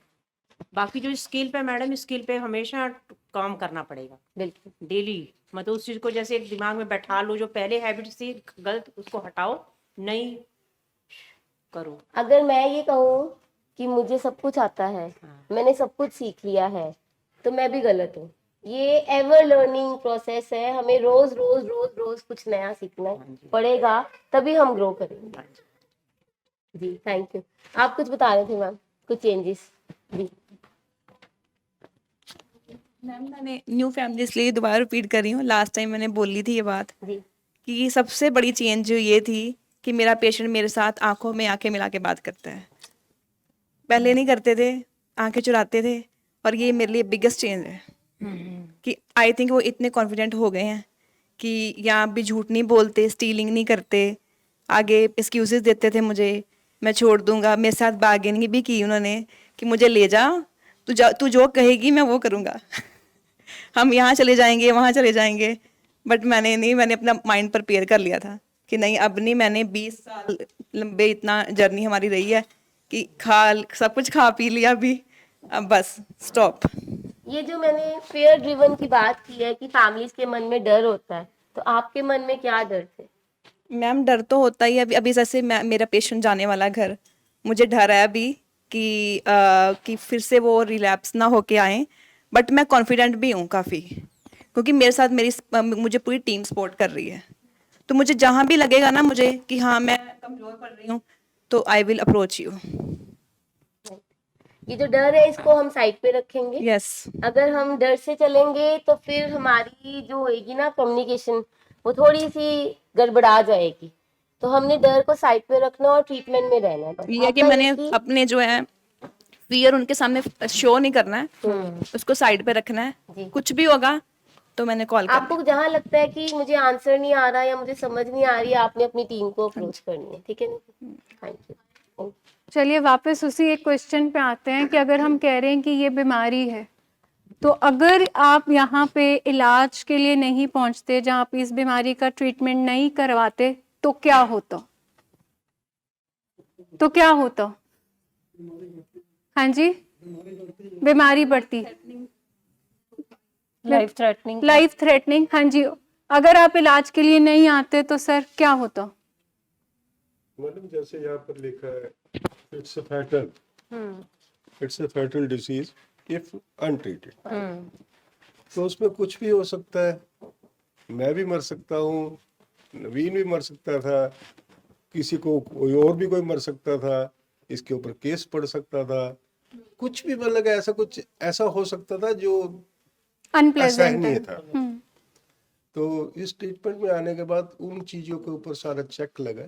[SPEAKER 3] बाकी जो स्किल पे मैडम, स्किल पे हमेशा काम करना पड़ेगा
[SPEAKER 2] बिल्कुल
[SPEAKER 3] डेली। मतलब उस चीज को जैसे एक दिमाग में बैठा लो, जो पहले हैबिट थी गलत, उसको हटाओ, नई करो।
[SPEAKER 2] अगर मैं ये कहूँ कि मुझे सब कुछ आता है, मैंने सब कुछ सीख लिया है, तो मैं भी गलत हूँ। ये एवर लर्निंग प्रोसेस है, हमें रोज रोज रोज रोज कुछ नया सीखना पड़ेगा, तभी हम ग्रो करेंगे। जी थैंक यू। आप कुछ बता रहे थे मैम, कुछ चेंजेस। जी
[SPEAKER 4] मैम मैंने न्यू फैमिलीज लिए दोबारा रिपीट कर रही हूँ, लास्ट टाइम मैंने बोली थी ये बात
[SPEAKER 2] जी
[SPEAKER 4] कि सबसे बड़ी चेंज जो ये थी कि मेरा पेशेंट मेरे साथ आंखों में आंखें मिला के बात करता है। पहले नहीं करते थे, आंखें चुराते थे, और ये मेरे लिए बिगेस्ट चेंज है कि आई थिंक वो इतने कॉन्फिडेंट हो गए हैं कि यहाँ भी झूठ नहीं बोलते, स्टीलिंग नहीं करते। आगे एक्सक्यूजेस देते थे मुझे, मैं छोड़ दूंगा, मेरे साथ बार्गेनिंग भी की उन्होंने कि मुझे ले जा, तू जो कहेगी मैं वो करूँगा हम यहाँ चले जाएंगे, वहाँ चले जाएंगे। बट मैंने नहीं, मैंने अपना माइंड प्रिपेयर कर लिया था कि नहीं, अब नहीं। मैंने 20 साल लंबे इतना जर्नी हमारी रही है कि सब कुछ खा पी लिया अभी, अब बस स्टॉप।
[SPEAKER 2] ये जो मैंने फेयर ड्रिवन की बात की है कि फैमिलीज के मन में डर होता है, तो आपके मन में क्या डर थे?
[SPEAKER 4] मैम डर तो होता ही है। अभी जैसे मेरा पेशेंट जाने वाला घर, मुझे डर है अभी कि फिर से वो रिलैप्स ना होके आए। बट मैं कॉन्फिडेंट भी हूँ काफ़ी, क्योंकि मेरे साथ मुझे पूरी टीम सपोर्ट कर रही है। तो मुझे जहाँ भी लगेगा ना मुझे कि हाँ मैं कमज़ोर पड़ रही हूँ, तो आई विल अप्रोच यू।
[SPEAKER 2] ये जो डर है इसको हम साइड पे रखेंगे।
[SPEAKER 4] यस।
[SPEAKER 2] अगर हम डर से चलेंगे तो फिर हमारी जो होएगी ना कम्युनिकेशन, वो थोड़ी सी गड़बड़ा जाएगी। तो हमने डर को साइड पे रखना और ट्रीटमेंट में रहना है बस।
[SPEAKER 4] ये कि
[SPEAKER 2] आपका
[SPEAKER 4] मैंने
[SPEAKER 2] ये कि-
[SPEAKER 4] अपने जो है फियर उनके सामने शो नहीं करना है, उसको साइड पे रखना
[SPEAKER 2] जी।
[SPEAKER 4] है। कुछ भी होगा तो मैंने कॉल कर
[SPEAKER 2] आपको जहाँ लगता है कि मुझे आंसर नहीं आ रहा या मुझे समझ नहीं आ रही, आपने अपनी टीम को अप्रोच करनी है, ठीक है ना? Thank you.
[SPEAKER 1] चलिए वापस उसी एक क्वेश्चन पे आते हैं कि अगर हम कह रहे हैं कि ये बीमारी है, तो अगर आप यहाँ पे इलाज के लिए नहीं पहुँचते, जहाँ आप इस बीमारी का ट्रीटमेंट नहीं करवाते, तो क्या होता? तो क्या होता? हाँ जी, बीमारी बढ़ती,
[SPEAKER 2] लाइफ थ्रेटनिंग।
[SPEAKER 1] Life threatening. हाँ जी, अगर आप इलाज के लिए नहीं आते तो सर क्या होता?
[SPEAKER 5] मैडम जैसे यहाँ पर लिखा है, it's a fatal disease if untreated. तो उसमें कुछ भी हो सकता है, मैं भी मर सकता हूँ, नवीन भी मर सकता था, किसी को कोई और भी कोई मर सकता था, इसके ऊपर केस पड़ सकता था, कुछ भी मतलब ऐसा कुछ ऐसा हो सकता था जो
[SPEAKER 1] अनप्लेजेंट
[SPEAKER 5] असहनीय था। तो इस ट्रीटमेंट में आने के बाद उन चीजों के ऊपर सारा चेक लगा,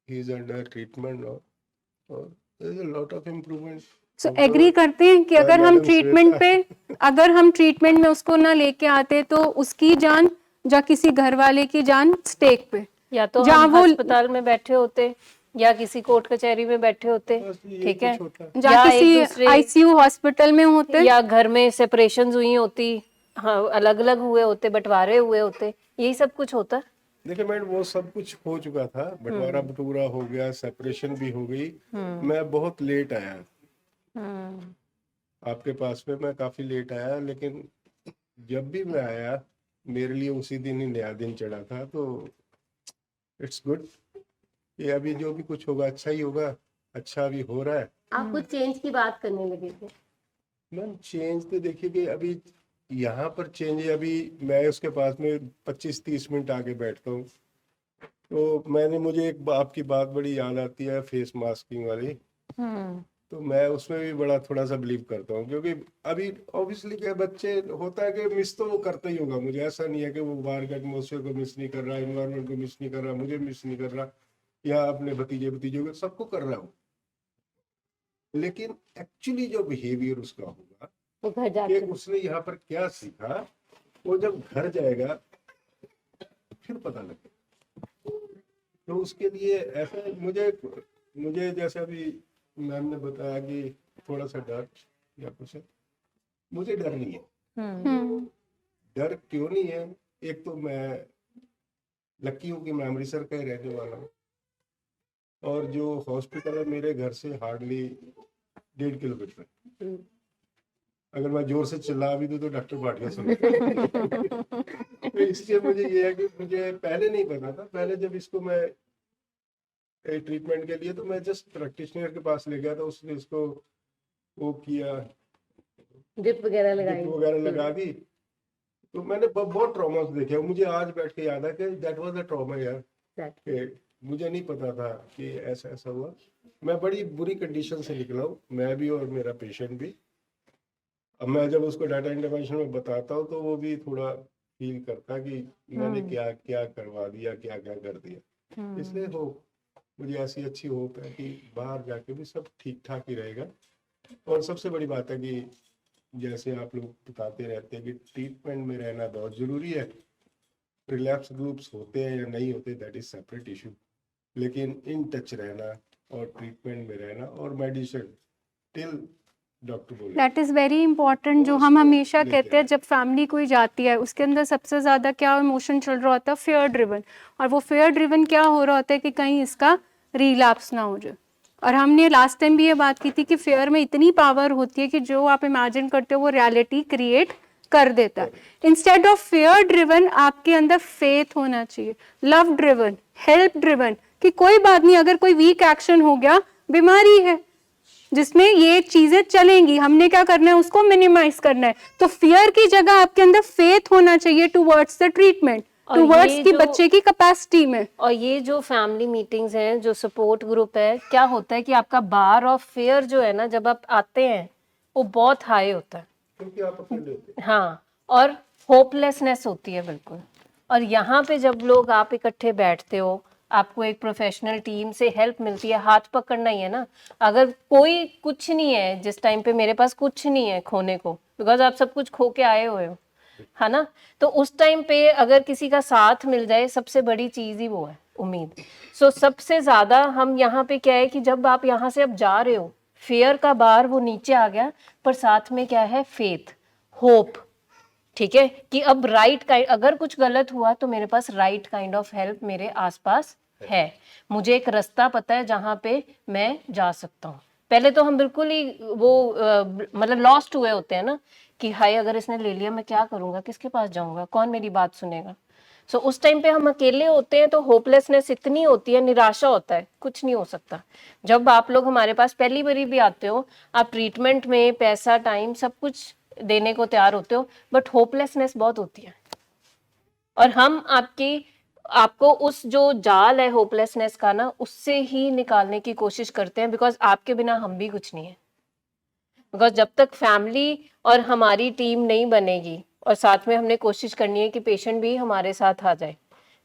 [SPEAKER 5] ही इज अंडर ट्रीटमेंट और there is a lot of improvement.
[SPEAKER 1] So agree करते हैं कि अगर हम ट्रीटमेंट पे, अगर हम ट्रीटमेंट में उसको ना लेके आते तो उसकी जान या किसी घर वाले की जान स्टेक पे,
[SPEAKER 6] या तो
[SPEAKER 1] जहाँ
[SPEAKER 6] हम
[SPEAKER 1] वो
[SPEAKER 6] अस्पताल में बैठे होते
[SPEAKER 2] या किसी कोर्ट कचहरी में बैठे होते,
[SPEAKER 5] बस ये
[SPEAKER 2] ठीक है,
[SPEAKER 5] कुछ होता है।
[SPEAKER 1] या
[SPEAKER 2] एक
[SPEAKER 1] किसी
[SPEAKER 2] दूसरे
[SPEAKER 1] आईसीयू हॉस्पिटल में होते।
[SPEAKER 2] या घर में सेपरेशन हुई होती, हाँ अलग अलग हुए होते, बंटवारे हुए होते, यही सब कुछ होता।
[SPEAKER 5] देखिए मैडम, वो सब कुछ हो चुका था, बंटवारा बटूरा हो गया, सेपरेशन भी हो गई। मैं बहुत लेट आया आपके पास में, मैं काफी लेट आया, लेकिन जब भी मैं आया मेरे लिए उसी दिन ही नया दिन चढ़ा था। तो इट्स गुड कि अभी जो भी कुछ होगा अच्छा ही होगा, अच्छा भी हो रहा है।
[SPEAKER 2] आप कुछ चेंज की बात करने लगे थे।
[SPEAKER 5] मैम चेंज तो देखिए कि अभी यहाँ पर चेंज है। अभी मैं उसके पास में 25-30 मिनट आके बैठता हूँ, तो मुझे एक आपकी बात बड़ी याद आती है, फेस मास्किंग वाली। तो मैं उसमें भी बड़ा थोड़ा सा बिलीव करता हूँ, क्योंकि अभी ऑब्वियसली क्या बच्चे होता है कि मिस तो वो करता ही होगा, मुझे ऐसा नहीं है कि वो बाहर के एटमोसफेयर को मिस नहीं कर रहा, एनवायरनमेंट को मिस नहीं कर रहा, मुझे मिस नहीं कर रहा, या अपने भतीजे भतीजों को, सबको कर रहा हूँ। लेकिन एक्चुअली जो बिहेवियर उसका होगा
[SPEAKER 2] वो घर
[SPEAKER 5] कि
[SPEAKER 2] जाके
[SPEAKER 5] उसने यहाँ पर क्या सीखा, वो जब घर जाएगा फिर पता लगेगा। तो उसके लिए ऐसा मुझे जैसे अभी मैम ने बताया कि थोड़ा सा डर या कुछ है, मुझे डर नहीं है। डर क्यों नहीं है? एक तो मैं लकी हूँ कि मैं अमृतसर का ही रहने वाला हूँ, और जो हॉस्पिटल है मेरे घर से हार्डली 1.5 किलोमीटर। अगर मैं जोर से चिल्ला भी दूं तो डॉक्टर भाटिया सुने। तो इसलिए मुझे ये है कि मुझे पहले नहीं पता था। पहले जब इसको मैं ट्रीटमेंट के लिए, तो मैं जस्ट प्रैक्टिशनर के पास ले गया था, उसने इसको वो किया,
[SPEAKER 2] ड्रिप वगैरह
[SPEAKER 5] ड्रिप
[SPEAKER 2] लगाई।
[SPEAKER 5] वगैरह लगा दी। तो मैंने बहुत ट्रॉमा देखे, मुझे आज बैठ के याद है कि दैट वाज अ ट्रॉमा यार, कि मुझे नहीं पता था कि ऐसा ऐसा हुआ। मैं बड़ी बुरी कंडीशन से निकला हूँ, मैं भी और मेरा पेशेंट भी। अब मैं जब उसको डाटा इंटरवेंशन में बताता हूँ तो वो भी थोड़ा फील करता कि मैंने क्या क्या करवा दिया, क्या क्या कर दिया। इसलिए मुझे ऐसी अच्छी होप है कि बाहर जाके भी सब ठीक ठाक ही रहेगा। और सबसे बड़ी बात है कि जैसे आप लोग बताते रहते हैं कि ट्रीटमेंट में रहना बहुत जरूरी है। रिलैप्स ग्रुप्स होते हैं या नहीं होते, दैट इज सेपरेट इशू, लेकिन इन टच रहना और ट्रीटमेंट में रहना और मेडिसिन टिल डॉक्टर बोले।
[SPEAKER 1] That is very important. जो हम हमेशा कहते हैं, जब फैमिली कोई जाती है उसके अंदर सबसे ज़्यादा क्या इमोशन चल रहा होता है, फेयर ड्रिवन। और वो फेयर ड्रिवन क्या हो रहा होता है कि कहीं इसका रिलैप्स ना हो जाए। और हमने लास्ट टाइम भी ये बात की थी कि फेयर में इतनी पावर होती है कि जो आप इमेजिन करते हो वो रियलिटी क्रिएट कर देता है। इंस्टेड ऑफ फेयर ड्रिवन आपके अंदर फेथ होना चाहिए, लव ड्रिवन, हेल्प ड्रिवन, कि कोई बात नहीं, अगर कोई वीक एक्शन हो गया, बीमारी है जिसमें ये चीजें चलेंगी, हमने क्या करना है, उसको मिनिमाइज करना है। तो फियर की जगह आपके अंदर फेथ होना चाहिए टुवर्ड्स द ट्रीटमेंट, टुवर्ड्स की बच्चे की कैपेसिटी में।
[SPEAKER 2] और ये जो फैमिली मीटिंग्स हैं, जो सपोर्ट ग्रुप है, क्या होता है कि आपका बार ऑफ फेयर जो है ना, जब आप आते हैं वो बहुत हाई होता है,
[SPEAKER 5] क्योंकि आप अकेले होते हैं।
[SPEAKER 2] हाँ, और होपलेसनेस होती है बिल्कुल। और यहाँ पे जब लोग आप इकट्ठे बैठते हो, आपको एक प्रोफेशनल टीम से हेल्प मिलती है, हाथ पकड़ना ही है ना। अगर कोई कुछ नहीं है, जिस टाइम पे मेरे पास कुछ नहीं है खोने को, बिकॉज आप सब कुछ खो के आए हुए हो, है ना, तो उस टाइम पे अगर किसी का साथ मिल जाए, सबसे बड़ी चीज ही वो है उम्मीद। सो सबसे ज्यादा हम यहाँ पे क्या है कि जब आप यहाँ से अब जा रहे हो, फियर का बार वो नीचे आ गया, पर साथ में क्या है, फेथ, होप, ठीक है, कि अब राइट काइंड, अगर कुछ गलत हुआ तो मेरे पास राइट काइंड ऑफ हेल्प मेरे आसपास है, मुझे एक रास्ता पता है जहाँ पे मैं जा सकता हूँ। पहले तो हम बिल्कुल ही वो मतलब लॉस्ट हुए होते हैं ना, कि हाय अगर इसने ले लिया मैं क्या करूंगा, किसके पास जाऊंगा, कौन मेरी बात सुनेगा। सो उस टाइम पे हम अकेले होते हैं, तो होपलेसनेस इतनी होती है, निराशा होता है, कुछ नहीं हो सकता। जब आप लोग हमारे पास पहली बारी भी आते हो, आप ट्रीटमेंट में पैसा, टाइम, सब कुछ देने को तैयार होते हो, बट होपलेसनेस बहुत होती है। और हम आपको उस जो जाल है होपलेसनेस का ना, उससे ही निकालने की कोशिश करते हैं, बिकॉज आपके बिना हम भी कुछ नहीं है। बिकॉज जब तक फैमिली और हमारी टीम नहीं बनेगी, और साथ में हमने कोशिश करनी है कि पेशेंट भी हमारे साथ आ जाए,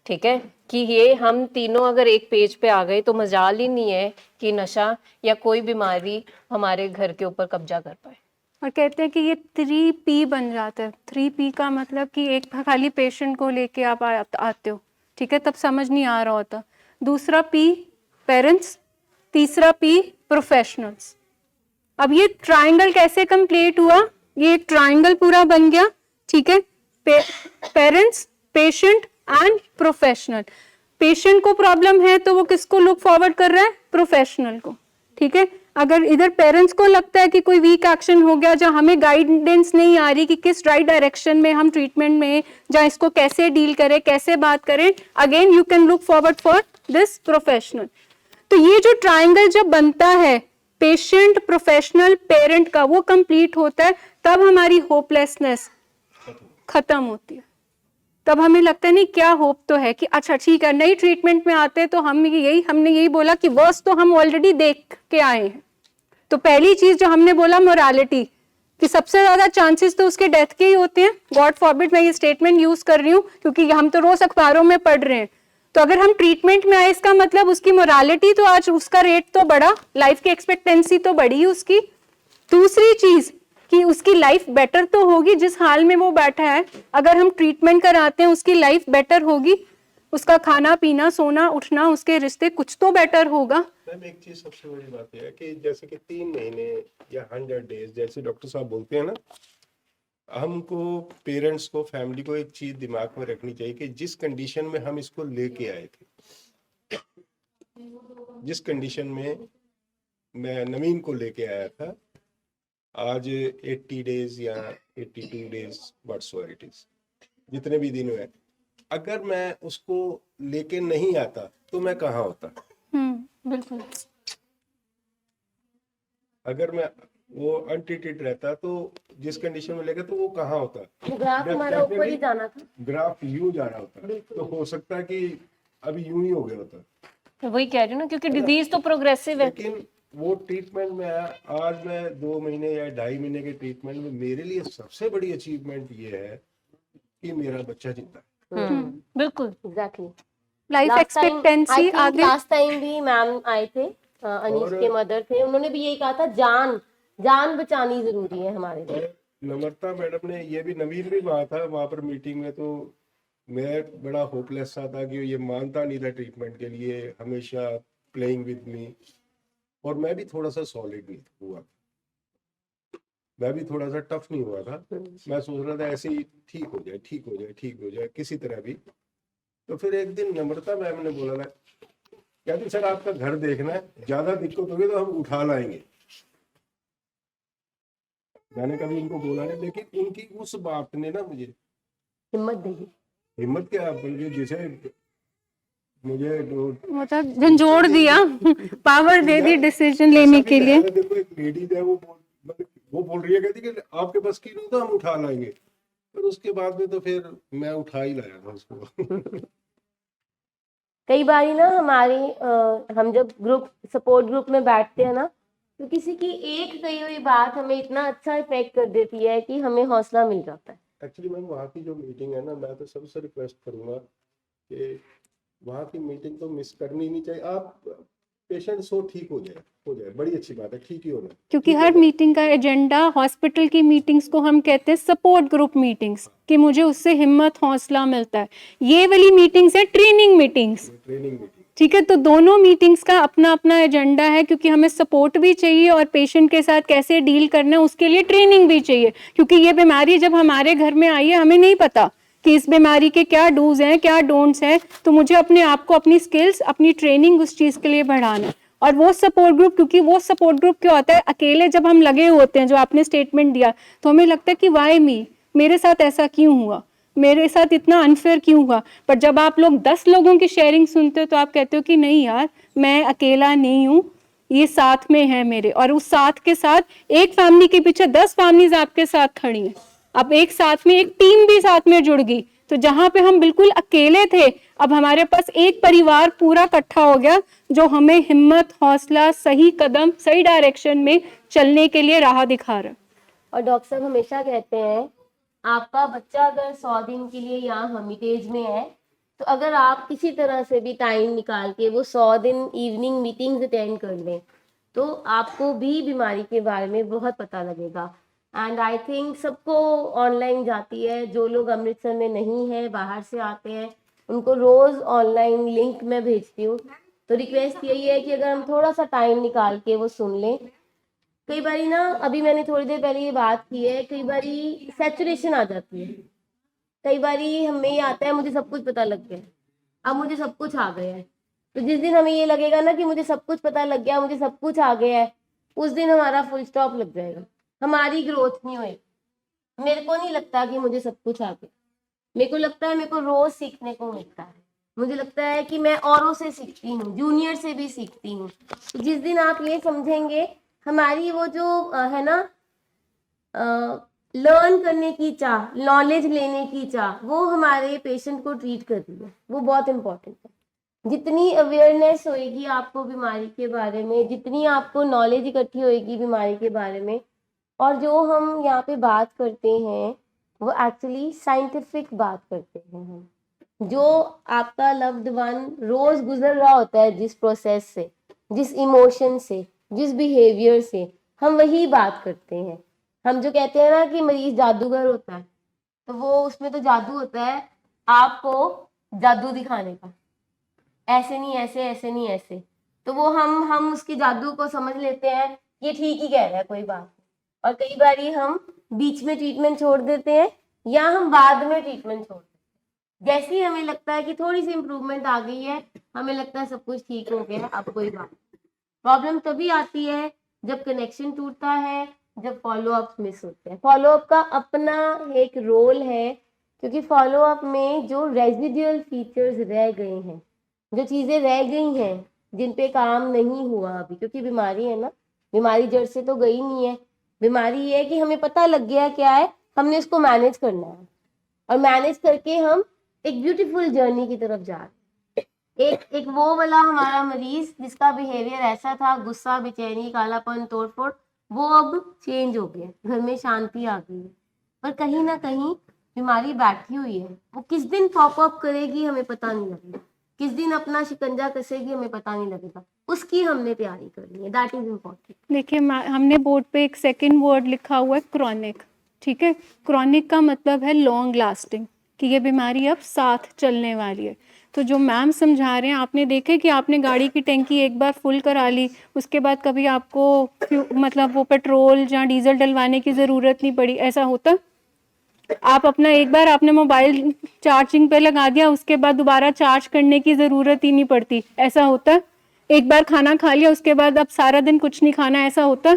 [SPEAKER 2] ठीक है, कि ये हम तीनों अगर एक पेज पे आ गए तो मजाल ही नहीं है कि नशा या कोई बीमारी हमारे घर के ऊपर कब्जा कर पाए।
[SPEAKER 1] और कहते हैं कि ये 3P बन जाता है। 3P का मतलब कि एक खाली पेशेंट को लेके आप आते हो, ठीक है, तब समझ नहीं आ रहा होता। दूसरा P पेरेंट्स, तीसरा P प्रोफेशनल्स। अब ये ट्राइंगल कैसे कंप्लीट हुआ, ये एक ट्राइंगल पूरा बन गया, ठीक है। Parents, patient and professional. Patient को प्रॉब्लम है तो वो किसको लुक फॉरवर्ड कर रहा है, प्रोफेशनल को, ठीक है। अगर इधर पेरेंट्स को लगता है कि कोई वीक एक्शन हो गया, जहाँ हमें गाइडेंस नहीं आ रही कि किस राइट डायरेक्शन में हम ट्रीटमेंट में, जहाँ इसको कैसे डील करें, कैसे बात करें, again you can look forward for this professional. तो ये जो ट्राइंगल जब बनता है पेशेंट, प्रोफेशनल, पेरेंट का, वो कंप्लीट होता है, तब हमारी होपलेसनेस खत्म होती है। तब हमें लगता है नहीं क्या होप तो है कि अच्छा ठीक है, नई ट्रीटमेंट में आते हैं तो हमने यही बोला कि वर्स तो हम ऑलरेडी देख के आए हैं। तो पहली चीज जो हमने बोला मोरालिटी, कि सबसे ज्यादा चांसेस तो उसके डेथ के ही होते हैं। गॉड फॉरबिड, मैं ये स्टेटमेंट यूज कर रही हूँ क्योंकि हम तो रोज अखबारों में पढ़ रहे हैं। तो अगर हम ट्रीटमेंट में आए, इसका मतलब उसकी मोरालिटी तो आज उसका रेट तो बढ़ा, लाइफ की एक्सपेक्टेंसी तो बढ़ी उसकी। दूसरी चीज कि उसकी लाइफ बेटर तो होगी, जिस हाल में वो बैठा है अगर हम ट्रीटमेंट कराते हैं उसकी लाइफ बेटर होगी, उसका खाना पीना, सोना उठना, उसके रिश्ते, कुछ तो बेटर होगा।
[SPEAKER 5] मैम एक चीज सबसे बड़ी बात यह है कि जैसे कि 3 महीने या 100 डेज जैसे डॉक्टर साहब बोलते हैं ना, हमको पेरेंट्स को, फैमिली को एक चीज दिमाग में रखनी चाहिए कि जिस कंडीशन में हम इसको लेके आए थे, जिस कंडीशन में मैं नवीन को लेके आया था, आज 80 डेज या 82 डेज व्हाट्सएवर इट इज, जितने भी दिन हुए, अगर मैं उसको लेके नहीं आता तो मैं कहाँ होता।
[SPEAKER 1] बिल्कुल।
[SPEAKER 5] अगर मैं वो अनट्रीटेड रहता तो जिस कंडीशन में लेगा तो वो कहाँ होता,
[SPEAKER 2] ग्राफ हमारा ऊपर ही जाना था,
[SPEAKER 5] ग्राफ यूं जा रहा होता। तो हो सकता है कि अभी यूं ही हो गया होता।
[SPEAKER 2] तो वही कह रही हूँ ना, क्योंकि डिजीज तो प्रोग्रेसिव है।
[SPEAKER 5] लेकिन वो ट्रीटमेंट में आया, आज मैं 2 महीने या 2.5 महीने के ट्रीटमेंट में मेरे लिए सबसे बड़ी अचीवमेंट ये है कि मेरा बच्चा जिंदा है।
[SPEAKER 2] बिल्कुल एग्जैक्टली।
[SPEAKER 1] लाइफ एक्सपेक्टेंसी आगे।
[SPEAKER 2] लास्ट टाइम भी मैम आए थे, अनीस के मदर थे, उन्होंने भी यही कहा था, जान बचानी जरूरी है हमारे लिए।
[SPEAKER 5] और नम्रता मैडम ने, ये भी नवीन भी वहाँ था, वहाँ पर मीटिंग में, तो मैं बड़ा होपलेस सा था कि ये मानता नहीं था ट्रीटमेंट के लिए, हमेशा प्लेइंग विद मी, और मैं भी थोड़ा सा सॉलिड नहीं हुआ, मैं भी थोड़ा सा टफ नहीं हुआ था। मैं सोच रहा था ऐसे ही ठीक हो जाए, ठीक हो जाए, ठीक हो जाए किसी तरह भी। तो फिर एक दिन नम्रता मैम ने बोला था, कहती सर आपका घर देखना है, ज्यादा दिक्कत होगी तो हम उठा लाएंगे। मैंने कभी इनको बोला नहीं, लेकिन उनकी उस बात ने ना मुझे
[SPEAKER 2] हिम्मत देगी।
[SPEAKER 5] हिम्मत क्या बोलिए, जैसे मुझे
[SPEAKER 1] मतलब झंझोड़ दिया, पावर दे दी डिसीजन लेने के लिए।
[SPEAKER 5] देखो एक लेडीज है, वो बोल रही है, कहती कि आपके पास की नहीं तो हम उठा लाएंगे। पर उसके बाद में तो फिर मैं उठा ही लाया था उसको।
[SPEAKER 2] कई बार ना हम जब सपोर्ट ग्रुप में बैठते हैं ना, तो किसी की एक कही हुई बात हमें इतना अच्छा इफेक्ट कर देती है कि हमें हौसला मिल जाता है।
[SPEAKER 5] एक्चुअली मैम वहाँ की जो मीटिंग है ना, मैं तो सबसे रिक्वेस्ट करूंगा कि वहाँ की मीटिंग तो मिस करनी नहीं चाहिए। आप पेशेंट सो ठीक हो जाए बड़ी अच्छी बात है, ठीक ही होना।
[SPEAKER 1] क्योंकि हर मीटिंग का एजेंडा, हॉस्पिटल की मीटिंग्स को हम कहते हैं सपोर्ट ग्रुप मीटिंग्स, कि मुझे उससे हिम्मत हौसला मिलता है। ये वाली मीटिंग्स है ट्रेनिंग मीटिंग्स,
[SPEAKER 5] ट्रेनिंग मीटिंग,
[SPEAKER 1] ठीक है। तो दोनों मीटिंग्स का अपना अपना एजेंडा है, क्योंकि हमें सपोर्ट भी चाहिए और पेशेंट के साथ कैसे डील करना है उसके लिए ट्रेनिंग भी चाहिए। क्योंकि ये बीमारी जब हमारे घर में आई है, हमें नहीं पता कि इस बीमारी के क्या डूज हैं, क्या डोंट्स हैं। तो मुझे अपने आप को, अपनी स्किल्स, अपनी ट्रेनिंग उस चीज़ के लिए बढ़ाना है। और वो सपोर्ट ग्रुप, क्योंकि वो सपोर्ट ग्रुप क्या होता है, अकेले जब हम लगे होते हैं, जो आपने स्टेटमेंट दिया, तो हमें लगता है कि वाई मी, मेरे साथ ऐसा क्यों हुआ, मेरे साथ इतना अनफेयर क्यों हुआ। पर जब आप लोग 10 लोगों की शेयरिंग सुनते हो तो आप कहते हो कि नहीं यार, मैं अकेला नहीं हूँ, ये साथ में है मेरे। और उस साथ के साथ एक फैमिली के पीछे 10 फैमिलीज आपके साथ खड़ी हैं। अब एक साथ में एक टीम भी साथ में जुड़ गई। तो जहां पे हम बिल्कुल अकेले थे, अब हमारे पास एक परिवार पूरा इकट्ठा हो गया, जो हमें हिम्मत, हौसला, सही कदम, सही डायरेक्शन में चलने के लिए राह दिखा रहा है।
[SPEAKER 2] और डॉक्टर साहब हमेशा कहते हैं, आपका बच्चा अगर 100 दिन के लिए यहाँ हमीटेज में है, तो अगर आप किसी तरह से भी टाइम निकाल के वो 100 दिन इवनिंग मीटिंग्स अटेंड कर लें, तो आपको भी बीमारी के बारे में बहुत पता लगेगा। एंड आई थिंक सबको ऑनलाइन जाती है, जो लोग अमृतसर में नहीं है, बाहर से आते हैं, उनको रोज़ ऑनलाइन लिंक मैं भेजती हूँ। तो रिक्वेस्ट यही है कि अगर हम थोड़ा सा टाइम निकाल के वो सुन लें। कई बारी ना, अभी मैंने थोड़ी देर पहले ये बात की है, कई बारी सैचुरेशन आ जाती है। कई बारी हमें ये आता है मुझे सब कुछ पता लग गया है, अब मुझे सब कुछ आ गया है। तो जिस दिन हमें ये लगेगा ना कि मुझे सब कुछ पता लग गया, मुझे सब कुछ आ गया है, उस दिन हमारा फुल स्टॉप लग जाएगा, हमारी ग्रोथ नहीं होएगी। मेरे को नहीं लगता कि मुझे सब कुछ आ गया, मेरे को लगता है मेरे को रोज सीखने को मिलता है। मुझे लगता है कि मैं औरों से सीखती हूँ, जूनियर से भी सीखती हूँ। तो जिस दिन आप ये समझेंगे, हमारी वो जो है ना लर्न करने की चाह, नॉलेज लेने की चाह, वो हमारे पेशेंट को ट्रीट कर रही है, वो बहुत इंपॉर्टेंट है। जितनी अवेयरनेस होएगी आपको बीमारी के बारे में, जितनी आपको नॉलेज इकट्ठी होएगी बीमारी के बारे में, और जो हम यहाँ पे बात करते हैं वो एक्चुअली साइंटिफिक बात करते हैं हम। जो आपका लव्ड वन रोज गुजर रहा होता है जिस प्रोसेस से, जिस इमोशन से, जिस बिहेवियर से, हम वही बात करते हैं। हम जो कहते हैं ना कि मरीज जादूगर होता है, तो वो उसमें तो जादू होता है आपको जादू दिखाने का, ऐसे नहीं ऐसे, ऐसे नहीं ऐसे। तो वो हम उसके जादू को समझ लेते हैं, ये ठीक ही कह रहा है, कोई बात नहीं। और कई बारी हम बीच में ट्रीटमेंट छोड़ देते हैं, या हम बाद में ट्रीटमेंट छोड़ देते हैं। जैसे ही हमें लगता है कि थोड़ी सी इम्प्रूवमेंट आ गई है, हमें लगता है सब कुछ ठीक हो गया है, अब कोई बात नहीं। प्रॉब्लम तभी आती है जब कनेक्शन टूटता है, जब फॉलोअप मिस होते हैं। फॉलोअप का अपना एक रोल है, क्योंकि फॉलोअप में जो रेजिडुअल फीचर्स रह गए हैं, जो चीज़ें रह गई हैं जिन पे काम नहीं हुआ अभी, क्योंकि बीमारी है ना, बीमारी जड़ से तो गई नहीं है। बीमारी ये है कि हमें पता लग गया क्या है, हमने इसको मैनेज करना है, और मैनेज करके हम एक ब्यूटीफुल जर्नी की तरफ जा रहे हैं। एक वो वाला हमारा मरीज जिसका बिहेवियर ऐसा था, गुस्सा, बेचैनी, कालापन, तोड़फोड़, वो अब चेंज हो गया, घर में शांति आ गई है। पर कहीं ना कहीं बीमारी बैठी हुई है, वो किस दिन पॉप अप करेगी हमें पता नहीं लगेगा, किस दिन अपना शिकंजा कसेगी हमें पता नहीं लगेगा, उसकी हमने तैयारी करनी है। That is important.
[SPEAKER 1] देखिए हमने बोर्ड पे एक सेकंड वर्ड लिखा हुआ है क्रॉनिक, ठीक है। क्रॉनिक का मतलब है लॉन्ग लास्टिंग, कि ये बीमारी अब साथ चलने वाली है। तो जो मैम समझा रहे हैं, आपने देखे कि आपने गाड़ी की टैंकी एक बार फुल करा ली, उसके बाद कभी आपको मतलब वो पेट्रोल या डीजल डलवाने की ज़रूरत नहीं पड़ी, ऐसा होता? आप अपना एक बार आपने मोबाइल चार्जिंग पे लगा दिया, उसके बाद दोबारा चार्ज करने की ज़रूरत ही नहीं पड़ती, ऐसा होता? एक बार खाना खा लिया, उसके बाद अब सारा दिन कुछ नहीं खाना, ऐसा होता?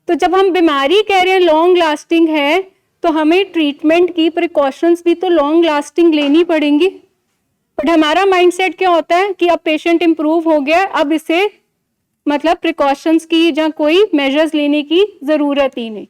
[SPEAKER 1] तो जब हम बीमारी कह रहे हैं लॉन्ग लास्टिंग है, तो हमें ट्रीटमेंट की प्रिकॉशंस भी तो लॉन्ग लास्टिंग लेनी पड़ेंगी। बट हमारा माइंडसेट क्या होता है कि अब पेशेंट इम्प्रूव हो गया, अब इसे मतलब प्रिकॉशंस की या कोई मेजर्स लेने की ज़रूरत ही नहीं।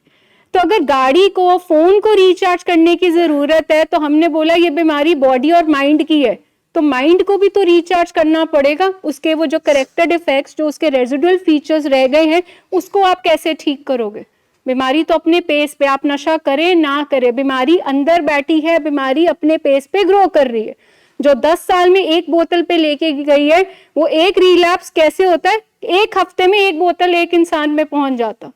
[SPEAKER 1] तो अगर गाड़ी को, फोन को रिचार्ज करने की जरूरत है, तो हमने बोला ये बीमारी बॉडी और माइंड की है, तो माइंड को भी तो रिचार्ज करना पड़ेगा। उसके वो जो करेक्टर डिफेक्ट्स, जो उसके रेजिडुअल फीचर्स रह गए हैं, उसको आप कैसे ठीक करोगे? बीमारी तो अपने पेस पे, आप नशा करें ना करें, बीमारी अंदर बैठी है, बीमारी अपने पेस पे ग्रो कर रही है। जो 10 साल में एक बोतल पे लेके गई है, वो एक रिलैप्स कैसे होता है? एक हफ्ते में एक बोतल एक इंसान में पहुंच जाता,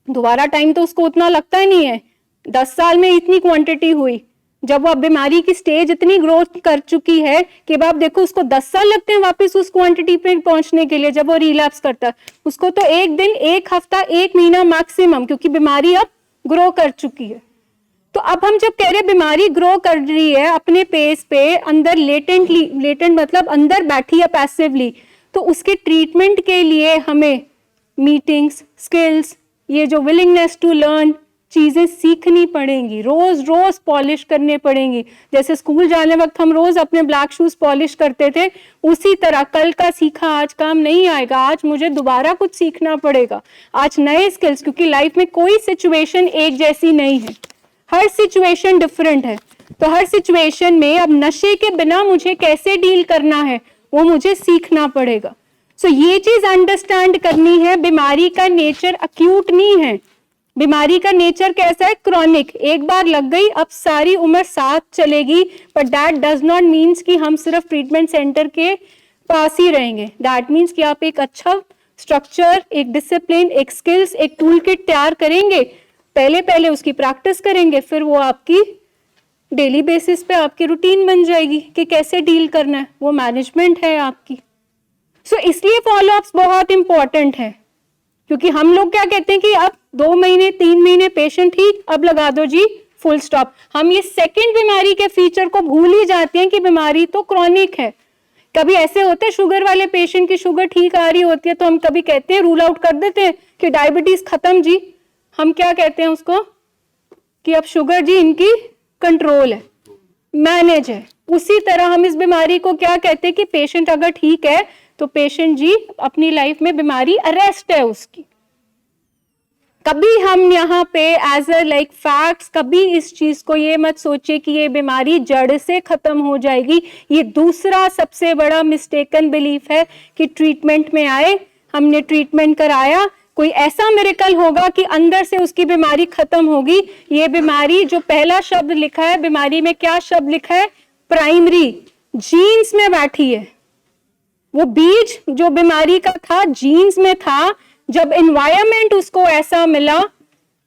[SPEAKER 1] दोबारा टाइम तो उसको उतना लगता ही नहीं है। 10 साल में इतनी क्वांटिटी हुई, जब वो बीमारी की स्टेज इतनी ग्रोथ कर चुकी है कि अब आप देखो उसको 10 साल लगते हैं वापस उस क्वांटिटी पे पहुंचने के लिए। जब वो रिलैप्स करता है, उसको तो एक दिन, एक हफ्ता, एक महीना मैक्सिमम, क्योंकि बीमारी अब ग्रो कर चुकी है। तो अब हम जब कह रहे हैं बीमारी ग्रो कर रही है अपने पेस पे, अंदर लेटेंट मतलब अंदर बैठी है पैसिवली, तो उसके ट्रीटमेंट के लिए हमें मीटिंग्स, स्किल्स, ये जो विलिंगनेस टू लर्न, चीज़ें सीखनी पड़ेंगी, रोज रोज पॉलिश करने पड़ेंगी। जैसे स्कूल जाने वक्त हम रोज अपने ब्लैक शूज पॉलिश करते थे, उसी तरह कल का सीखा आज काम नहीं आएगा, आज मुझे दोबारा कुछ सीखना पड़ेगा, आज नए स्किल्स, क्योंकि लाइफ में कोई सिचुएशन एक जैसी नहीं है, हर सिचुएशन डिफरेंट है। तो हर सिचुएशन में अब नशे के बिना मुझे कैसे डील करना है, वो मुझे सीखना पड़ेगा। सो ये चीज अंडरस्टैंड करनी है। बीमारी का नेचर अक्यूट नहीं है, बीमारी का नेचर कैसा है? क्रॉनिक। एक बार लग गई, अब सारी उम्र साथ चलेगी, but that does not means कि हम सिर्फ ट्रीटमेंट सेंटर के पास ही रहेंगे। दैट मीन्स कि आप एक अच्छा स्ट्रक्चर, एक डिसिप्लिन, एक स्किल्स, एक टूल किट तैयार करेंगे, पहले उसकी प्रैक्टिस करेंगे, फिर वो आपकी डेली बेसिस पे आपकी रूटीन बन जाएगी कि कैसे डील करना है, वो मैनेजमेंट है आपकी। सो इसलिए फॉलोअप्स बहुत इंपॉर्टेंट है, क्योंकि हम लोग क्या कहते हैं कि अब 2 महीने 3 महीने पेशेंट ठीक, अब लगा दो जी फुल स्टॉप। हम ये सेकंड बीमारी के फीचर को भूल ही जाते हैं कि बीमारी तो क्रॉनिक है। कभी ऐसे होते हैं शुगर वाले पेशेंट की शुगर ठीक आ रही होती है तो हम कभी कहते हैं, रूल आउट कर देते हैं कि डायबिटीज खत्म जी, हम क्या कहते हैं उसको कि अब शुगर जी इनकी कंट्रोल है, मैनेज है। उसी तरह हम इस बीमारी को क्या कहते हैं कि पेशेंट अगर ठीक है तो पेशेंट जी अपनी लाइफ में बीमारी अरेस्ट है उसकी। कभी हम यहाँ पे एज अ लाइक फैक्ट्स कभी इस चीज को ये मत सोचिए कि ये बीमारी जड़ से खत्म हो जाएगी। ये दूसरा सबसे बड़ा मिस्टेकन बिलीफ है कि ट्रीटमेंट में आए, हमने ट्रीटमेंट कराया, कोई ऐसा मिरेकल होगा कि अंदर से उसकी बीमारी खत्म होगी। ये बीमारी जो पहला शब्द लिखा है, बीमारी में क्या शब्द लिखा है? प्राइमरी, जीन्स में बैठी है। वो बीज जो बीमारी का था जीन्स में था, जब एनवायरनमेंट उसको ऐसा मिला,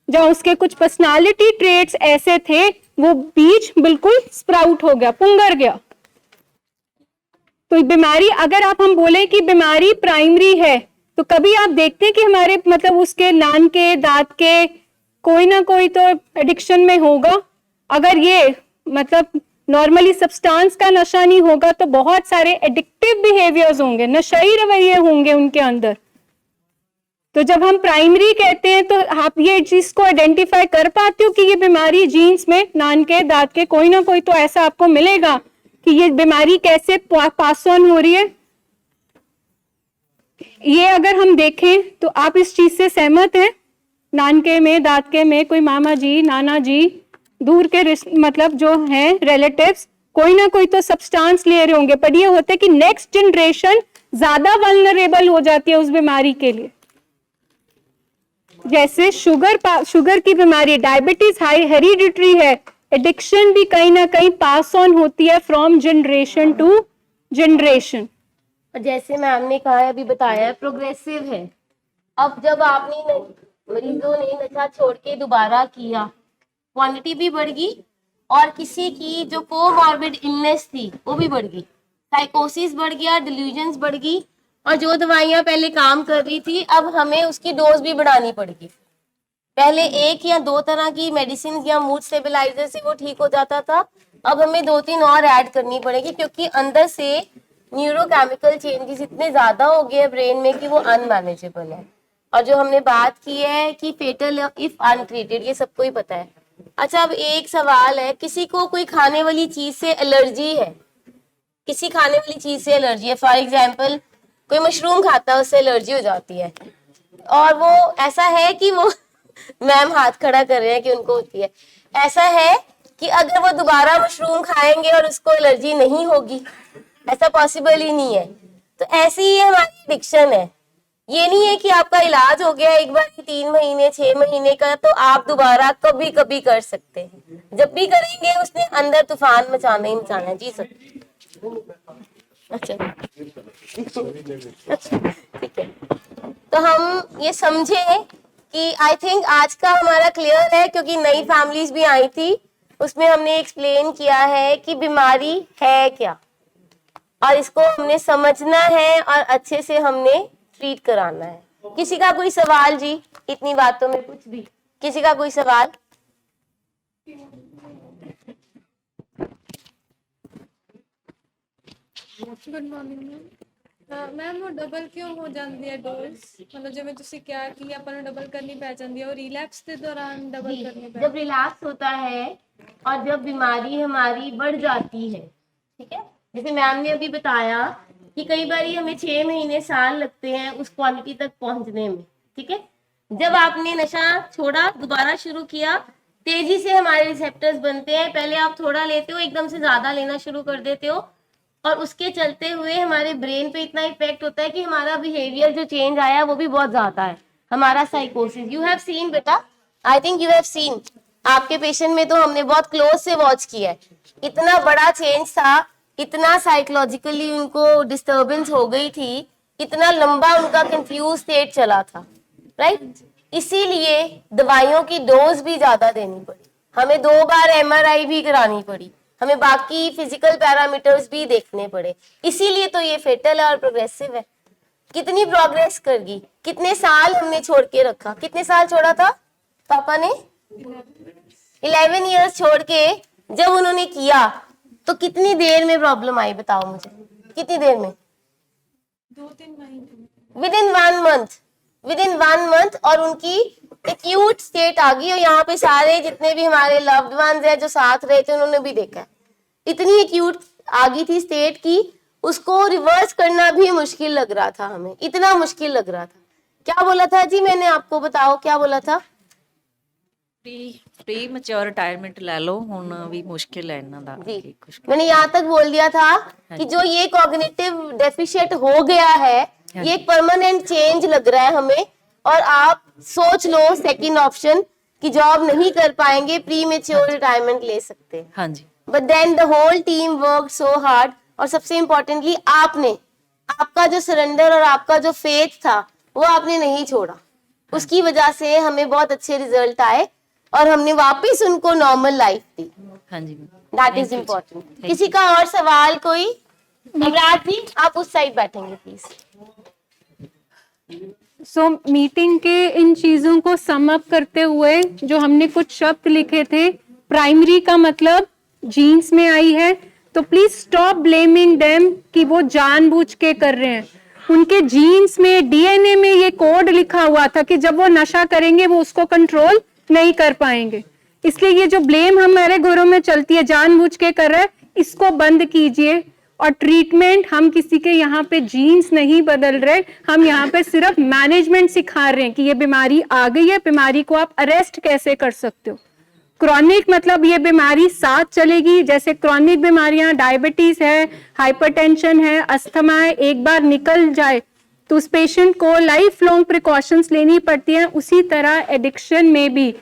[SPEAKER 1] जब उसके कुछ पर्सनालिटी ट्रेट्स ऐसे थे, वो बीज बिल्कुल स्प्राउट हो गया, पुंगर गया। तो बीमारी अगर हम बोले कि बीमारी प्राइमरी है तो कभी आप देखते हैं कि हमारे मतलब उसके नान के दांत के कोई ना कोई तो एडिक्शन में होगा। अगर ये मतलब नॉर्मली सब्सटेंस का नशा नहीं होगा तो बहुत सारे एडिक्टिव बिहेवियर्स होंगे, नशाई रवैये होंगे उनके अंदर। तो जब हम प्राइमरी कहते हैं तो आप ये चीज को आइडेंटिफाई कर पाते हो कि ये बीमारी जीन्स में, नान के दांत के कोई ना कोई तो ऐसा आपको मिलेगा कि ये बीमारी कैसे पास ऑन हो रही है। ये अगर हम देखें तो आप इस चीज से सहमत हैं? नान के में, दांत के में कोई मामा जी, नाना जी, दूर के मतलब जो हैं रिलेटिव्स, कोई ना कोई तो सब्सटेंस ले रहे होंगे। पर ये होता है कि नेक्स्ट जनरेशन ज्यादा वल्नरेबल हो जाती है उस बीमारी के लिए। जैसे शुगर की बीमारी, डायबिटीज हेरिडिटरी है, एडिक्शन भी कहीं ना कहीं पास ऑन होती है फ्रॉम जनरेशन टू जनरेशन।
[SPEAKER 2] और जैसे मैम ने कहा है, अभी बताया है, प्रोग्रेसिव है। अब जब आपने मरीजों ने नशा छोड़ के दोबारा किया, क्वांटिटी भी बढ़ गई और किसी की जो कोमॉर्बिड इलनेस थी वो भी बढ़ गई, साइकोसिस बढ़ गया, डिल्यूजन्स बढ़ गई, और जो दवाइयां पहले काम कर रही थी अब हमें उसकी डोज भी बढ़ानी पड़ेगी। पहले 1 या 2 तरह की मेडिसिन या मूड स्टेबलाइजर से वो ठीक हो जाता था, अब हमें 2-3 और ऐड करनी पड़ेगी, क्योंकि अंदर से न्यूरोकेमिकल चेंजेस इतने ज्यादा हो गए ब्रेन में कि वो अनमैनेजेबल है। और जो हमने बात की है कि फेटल इफ अनट्रीटेड, ये सबको ही पता है। अच्छा, अब एक सवाल है, किसी को कोई खाने वाली चीज से एलर्जी है, किसी खाने वाली चीज से एलर्जी है, फॉर एग्जाम्पल कोई मशरूम खाता है उससे एलर्जी हो जाती है, और वो ऐसा है कि वो मैम हाथ खड़ा कर रहे हैं कि उनको होती है, ऐसा है कि अगर वो दोबारा मशरूम खाएंगे और उसको एलर्जी नहीं होगी, ऐसा पॉसिबल ही नहीं है। तो ऐसी ही हमारी एडिक्शन है। ये नहीं है कि आपका इलाज हो गया एक बार 3 महीने 6 महीने का तो आप दोबारा कभी कभी कर सकते हैं, जब भी करेंगे उसने अंदर तूफान मचाना ही मचाना है। जी सर। अच्छा ठीक है, तो हम ये समझे कि आई थिंक आज का हमारा क्लियर है, क्योंकि नई फैमिलीज भी आई थी, उसमें हमने एक्सप्लेन किया है कि बीमारी है क्या और इसको हमने समझना है और अच्छे से हमने ट्रीट कराना है। किसी का कोई सवाल जी? इतनी बातों में कुछ भी, किसी का कोई सवाल?
[SPEAKER 6] Good morning ma'am. ਮੈਮ ਉਹ ਡਬਲ ਕਿਉਂ ਹੋ ਜਾਂਦੀ ਹੈ ਡੋਜ਼? ਮਤਲਬ ਜਿਵੇਂ ਤੁਸੀਂ ਕਿਹਾ ਕਿ ਆਪਾਂ ਨੂੰ ਡਬਲ ਕਰਨੀ ਪੈ ਜਾਂਦੀ ਹੈ, ਉਹ ਰਿਲੈਪਸ ਦੇ ਦੌਰਾਨ ਡਬਲ ਕਰਨੀ ਪੈ
[SPEAKER 2] जब रिलैप्स होता है और जब बीमारी हमारी बढ़ जाती है, ठीक है, जैसे मैम ने अभी बताया कि कई बार हमें 6 महीने साल लगते हैं उस क्वांटिटी तक पहुंचने में, ठीक है। जब आपने नशा छोड़ा, दोबारा शुरू किया, तेजी से हमारे रिसेप्टर्स बनते हैं, पहले आप थोड़ा लेते हो, एकदम से ज्यादा लेना शुरू कर देते हो, और उसके चलते हुए हमारे ब्रेन पे इतना इफेक्ट होता है कि हमारा बिहेवियर जो चेंज आया वो भी बहुत ज्यादा है, हमारा साइकोसिस। यू हैव सीन बेटा, I think you have seen, आपके पेशेंट में तो हमने बहुत क्लोज से वॉच किया है, इतना बड़ा चेंज था, इतना साइकोलॉजिकली उनको डिस्टर्बेंस हो गई थी, इतना लंबा उनका कंफ्यूज स्टेट चला था, राइट। इसीलिए दवाइयों की डोज भी ज्यादा देनी पड़ी, हमें 2 बार MRI भी करानी पड़ी, हमें बाकी फिजिकल पैरामीटर्स भी देखने पड़े, इसीलिए तो ये फेटल है और प्रोग्रेसिव है। कितनी प्रोग्रेस कर गई, कितने साल हमने छोड़ के रखा, कितने साल छोड़ा था पापा ने? 11 इयर्स छोड़ के जब उन्होंने किया तो कितनी देर में प्रॉब्लम आई बताओ मुझे, कितनी देर में?
[SPEAKER 6] 2-3 महीने
[SPEAKER 2] विद इन वन मंथ और उनकी एक्यूट स्टेट आ गई। और यहाँ पे सारे जितने भी हमारे लव्ड वंस है जो साथ रहे थे उन्होंने भी देखा है, इतनी एक्यूट आ गई थी स्टेट की, उसको रिवर्स करना भी मुश्किल लग रहा था हमें, इतना मुश्किल लग रहा था। क्या बोला था जी मैंने आपको, बताओ क्या बोला था?
[SPEAKER 7] ਪ੍ਰੀ ਮੈਚੁਰ ਰਿਟਾਇਰਮੈਂਟ ਲੈ ਲਓ ਹੁਣ ਵੀ ਮੁਸ਼ਕਿਲ ਹੈ ਇਹਨਾਂ ਦਾ
[SPEAKER 2] जी
[SPEAKER 7] ਕਿ ਕੁਛ
[SPEAKER 2] मैंने यहाँ तक बोल दिया था कि जो ये कॉग्निटिव डेफिशिएंट हो गया है ये एक परमानेंट चेंज लग रहा है हमें, और आप सोच लो सेकंड ऑप्शन कि जॉब नहीं कर पाएंगे, प्री मेच्योर रिटायरमेंट ले सकते हैं।
[SPEAKER 7] ਹਾਂਜੀ
[SPEAKER 2] but then the whole team work so hard, और सबसे इम्पोर्टेंटली आपने, आपका जो सरेंडर और आपका जो फेथ था वो आपने नहीं छोड़ा, उसकी वजह से हमें बहुत अच्छे रिजल्ट आए और हमने वापस उनको नॉर्मल लाइफ दी।
[SPEAKER 7] ਹਾਂਜੀ
[SPEAKER 2] दैट इज इम्पोर्टेंट। किसी का और सवाल कोई? अमराज जी आप उस साइड बैठेंगे प्लीज।
[SPEAKER 1] सो मीटिंग के इन चीजों को सम अप करते हुए जो हमने कुछ शब्द लिखे थे, प्राइमरी का मतलब जीन्स में आई है, तो प्लीज स्टॉप ब्लेमिंग देम कि वो जानबूझ के कर रहे हैं। उनके जीन्स में, डीएनए में ये कोड लिखा हुआ था कि जब वो नशा करेंगे वो उसको कंट्रोल नहीं कर पाएंगे। इसलिए ये जो ब्लेम हमारे घरों में चलती है जानबूझ के कर रहे हैं, इसको बंद कीजिए। और ट्रीटमेंट, हम किसी के यहाँ पे जीन्स नहीं बदल रहे, हम यहाँ पे सिर्फ मैनेजमेंट सिखा रहे हैं कि ये बीमारी आ गई है, बीमारी को आप अरेस्ट कैसे कर सकते हो। क्रॉनिक मतलब ये बीमारी साथ चलेगी, जैसे क्रॉनिक बीमारियां डायबिटीज है, हाइपरटेंशन है, अस्थमा है, एक बार निकल जाए तो उस पेशेंट को लाइफ लॉन्ग प्रिकॉशंस लेनी पड़ती हैं, उसी तरह एडिक्शन में भी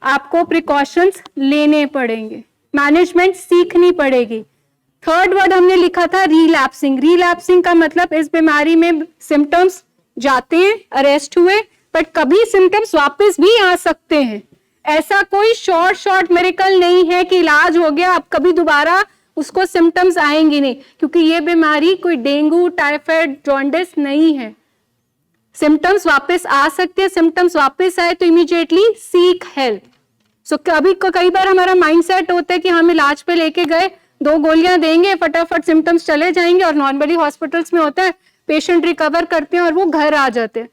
[SPEAKER 1] आपको प्रिकॉशंस लेने पड़ेंगे, मैनेजमेंट सीखनी पड़ेगी। थर्ड वर्ड हमने लिखा था रीलैप्सिंग। रीलैप्सिंग का मतलब इस बीमारी में सिम्टम्स जाते हैं, अरेस्ट हुए, बट कभी सिम्टम्स वापस भी आ सकते हैं। ऐसा कोई शॉर्ट मिरेकल नहीं है कि इलाज हो गया अब कभी दोबारा उसको सिम्टम्स आएंगे नहीं, क्योंकि ये बीमारी कोई डेंगू, टाइफाइड, जॉन्डिस नहीं है। सिम्टम्स वापस आ सकते हैं, सिम्टम्स वापस आए तो इमीडिएटली सीक हेल्प। सो कई बार हमारा माइंडसेट होता है कि हम इलाज पे लेके गए, 2 गोलियां देंगे, फटाफट सिम्टम्स चले जाएंगे, और नॉर्मली हॉस्पिटल्स में होता है पेशेंट रिकवर करते हैं और वो घर आ जाते हैं।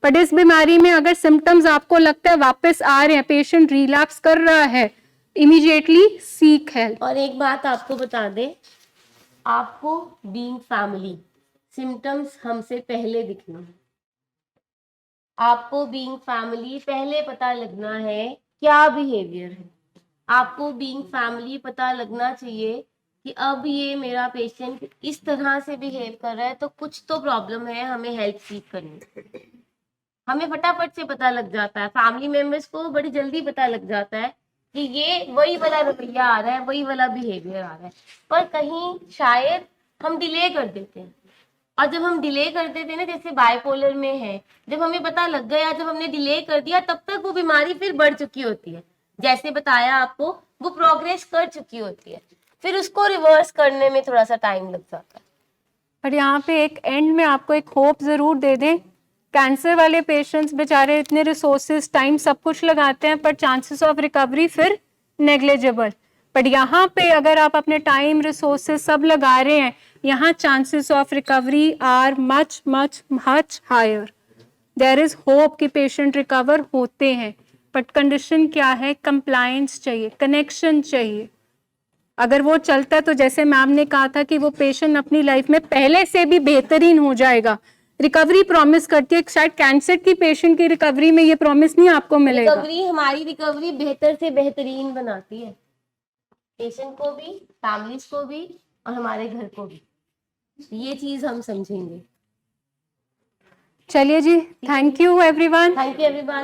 [SPEAKER 1] बट इस बीमारी में अगर सिम्टम्स आपको लगता है वापस आ रहे हैं, पेशेंट रिलैप्स कर रहा है, इमीडिएटली सीक हेल्प।
[SPEAKER 2] और एक बात आपको बता दें, आपको बीइंग फैमिली सिम्टम्स हमसे पहले दिखना है, आपको बीइंग फैमिली पहले पता लगना है क्या बिहेवियर है, आपको बीइंग फैमिली पता लगना चाहिए कि अब ये मेरा पेशेंट इस तरह से बिहेव कर रहा है तो कुछ तो प्रॉब्लम है, हमें हेल्प सीख करनी है। हमें फटाफट से पता लग जाता है, फैमिली मेंबर्स को बड़ी जल्दी पता लग जाता है कि ये वही वाला रवैया आ रहा है, वही वाला बिहेवियर आ रहा है, पर कहीं शायद हम डिले कर देते हैं। और जब हम डिले कर देते हैं ना, जैसे बाइपोलर में है, जब हमें पता लग गया, जब हमने डिले कर दिया, तब तक वो बीमारी फिर बढ़ चुकी होती है। जैसे बताया आपको, वो प्रोग्रेस कर चुकी होती है, फिर उसको रिवर्स करने में थोड़ा सा टाइम लग जाता है।
[SPEAKER 1] पर यहाँ पे एक एंड में आपको एक होप जरूर दे दें। कैंसर वाले पेशेंट्स बेचारे इतने रिसोर्सेज, टाइम, सब कुछ लगाते हैं, पर चांसेस ऑफ रिकवरी फिर नेग्लिजिबल। बट यहाँ पे अगर आप अपने टाइम, रिसोर्सेज सब लगा रहे हैं, यहाँ chances of recovery are much much much higher. There is hope कि पेशेंट रिकवर होते हैं, बट कंडीशन क्या है? कंप्लायंस चाहिए, कनेक्शन चाहिए। अगर वो चलता है तो जैसे मैम ने कहा था कि वो पेशेंट अपनी लाइफ में पहले से भी बेहतरीन हो जाएगा। रिकवरी प्रॉमिस करती है, शायद कैंसर की पेशेंट की रिकवरी में ये प्रॉमिस नहीं आपको मिलेगा।
[SPEAKER 2] रिकवरी, हमारी रिकवरी बेहतर से बेहतरीन बनाती है, पेशेंट को भी, फैमिलीज को भी, और हमारे घर को भी। ये चीज हम समझेंगे।
[SPEAKER 1] चलिए जी, thank you everyone.
[SPEAKER 2] Thank you everyone.